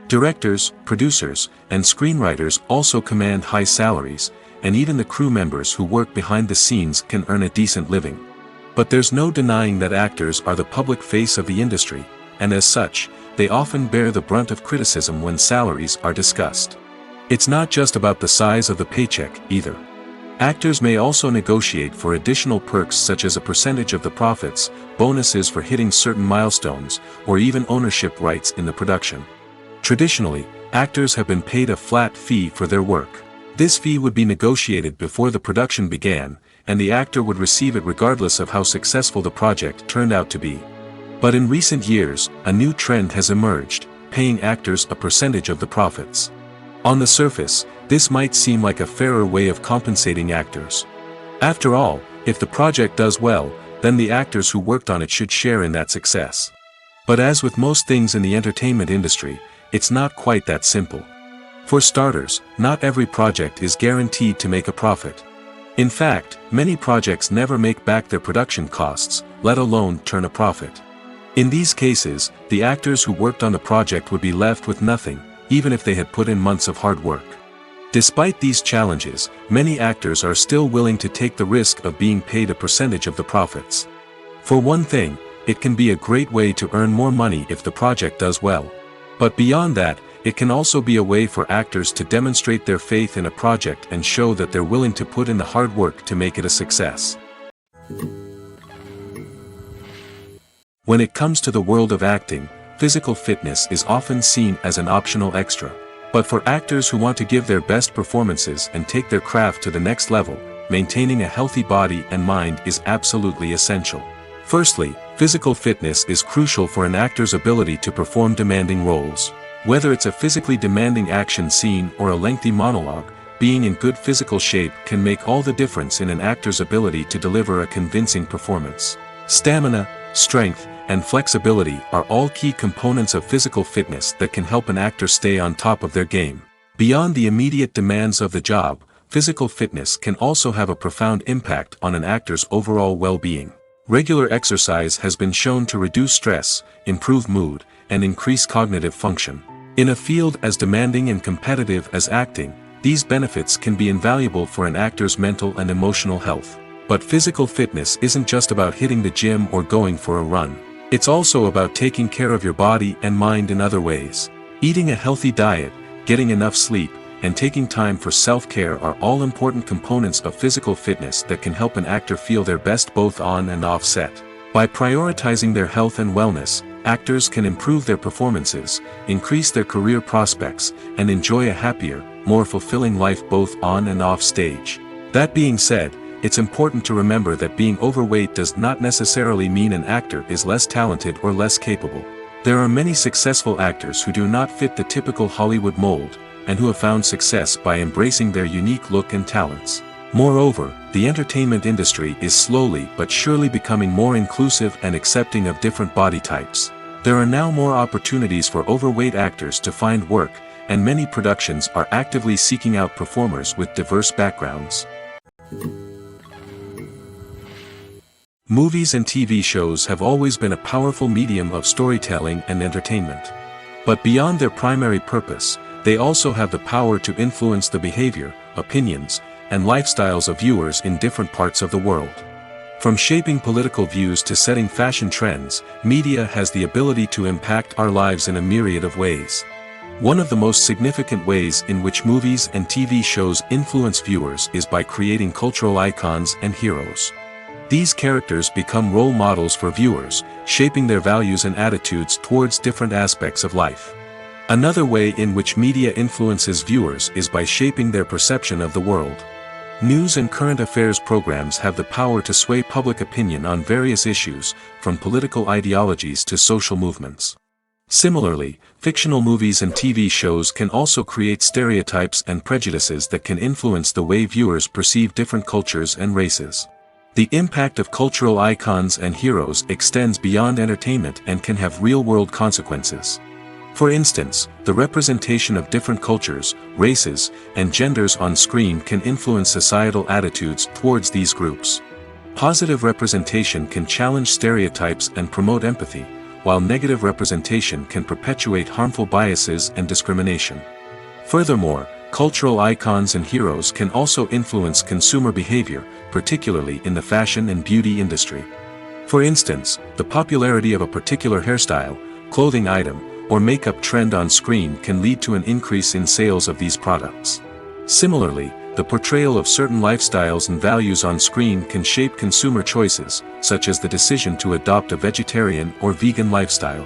Directors, producers, and screenwriters also command high salaries, and even the crew members who work behind the scenes can earn a decent living. But there's no denying that actors are the public face of the industry, and as such, they often bear the brunt of criticism when salaries are discussed. It's not just about the size of the paycheck, either. Actors may also negotiate for additional perks such as a percentage of the profits, bonuses for hitting certain milestones, or even ownership rights in the production. Traditionally, actors have been paid a flat fee for their work. This fee would be negotiated before the production began, and the actor would receive it regardless of how successful the project turned out to be. But in recent years, a new trend has emerged, paying actors a percentage of the profits. On the surface, this might seem like a fairer way of compensating actors. After all, if the project does well, then the actors who worked on it should share in that success. But as with most things in the entertainment industry, it's not quite that simple. For starters, not every project is guaranteed to make a profit. In fact, many projects never make back their production costs, let alone turn a profit. In these cases, the actors who worked on the project would be left with nothing, even if they had put in months of hard work. Despite these challenges, many actors are still willing to take the risk of being paid a percentage of the profits. For one thing, it can be a great way to earn more money if the project does well. But beyond that, it can also be a way for actors to demonstrate their faith in a project and show that they're willing to put in the hard work to make it a success. When it comes to the world of acting, physical fitness is often seen as an optional extra. But for actors who want to give their best performances and take their craft to the next level, maintaining a healthy body and mind is absolutely essential. Firstly, physical fitness is crucial for an actor's ability to perform demanding roles. Whether it's a physically demanding action scene or a lengthy monologue, being in good physical shape can make all the difference in an actor's ability to deliver a convincing performance. Stamina, strength, and flexibility are all key components of physical fitness that can help an actor stay on top of their game. Beyond the immediate demands of the job, physical fitness can also have a profound impact on an actor's overall well-being. Regular exercise has been shown to reduce stress, improve mood, and increase cognitive function. In a field as demanding and competitive as acting, these benefits can be invaluable for an actor's mental and emotional health. But physical fitness isn't just about hitting the gym or going for a run. It's also about taking care of your body and mind in other ways. Eating a healthy diet, getting enough sleep, and taking time for self-care are all important components of physical fitness that can help an actor feel their best both on and off set. By prioritizing their health and wellness, actors can improve their performances, increase their career prospects, and enjoy a happier, more fulfilling life both on and off stage. That being said, it's important to remember that being overweight does not necessarily mean an actor is less talented or less capable. There are many successful actors who do not fit the typical Hollywood mold, and who have found success by embracing their unique look and talents. Moreover, the entertainment industry is slowly but surely becoming more inclusive and accepting of different body types. There are now more opportunities for overweight actors to find work, and many productions are actively seeking out performers with diverse backgrounds. Movies and TV shows have always been a powerful medium of storytelling and entertainment. But beyond their primary purpose, they also have the power to influence the behavior, opinions, and lifestyles of viewers in different parts of the world. From shaping political views to setting fashion trends, media has the ability to impact our lives in a myriad of ways. One of the most significant ways in which movies and TV shows influence viewers is by creating cultural icons and heroes. These characters become role models for viewers, shaping their values and attitudes towards different aspects of life. Another way in which media influences viewers is by shaping their perception of the world. News and current affairs programs have the power to sway public opinion on various issues, from political ideologies to social movements. Similarly, fictional movies and TV shows can also create stereotypes and prejudices that can influence the way viewers perceive different cultures and races. The impact of cultural icons and heroes extends beyond entertainment and can have real-world consequences. For instance, the representation of different cultures, races, and genders on screen can influence societal attitudes towards these groups. Positive representation can challenge stereotypes and promote empathy, while negative representation can perpetuate harmful biases and discrimination. Furthermore, cultural icons and heroes can also influence consumer behavior, particularly in the fashion and beauty industry. For instance, the popularity of a particular hairstyle, clothing item, or makeup trend on screen can lead to an increase in sales of these products. Similarly, the portrayal of certain lifestyles and values on screen can shape consumer choices, such as the decision to adopt a vegetarian or vegan lifestyle.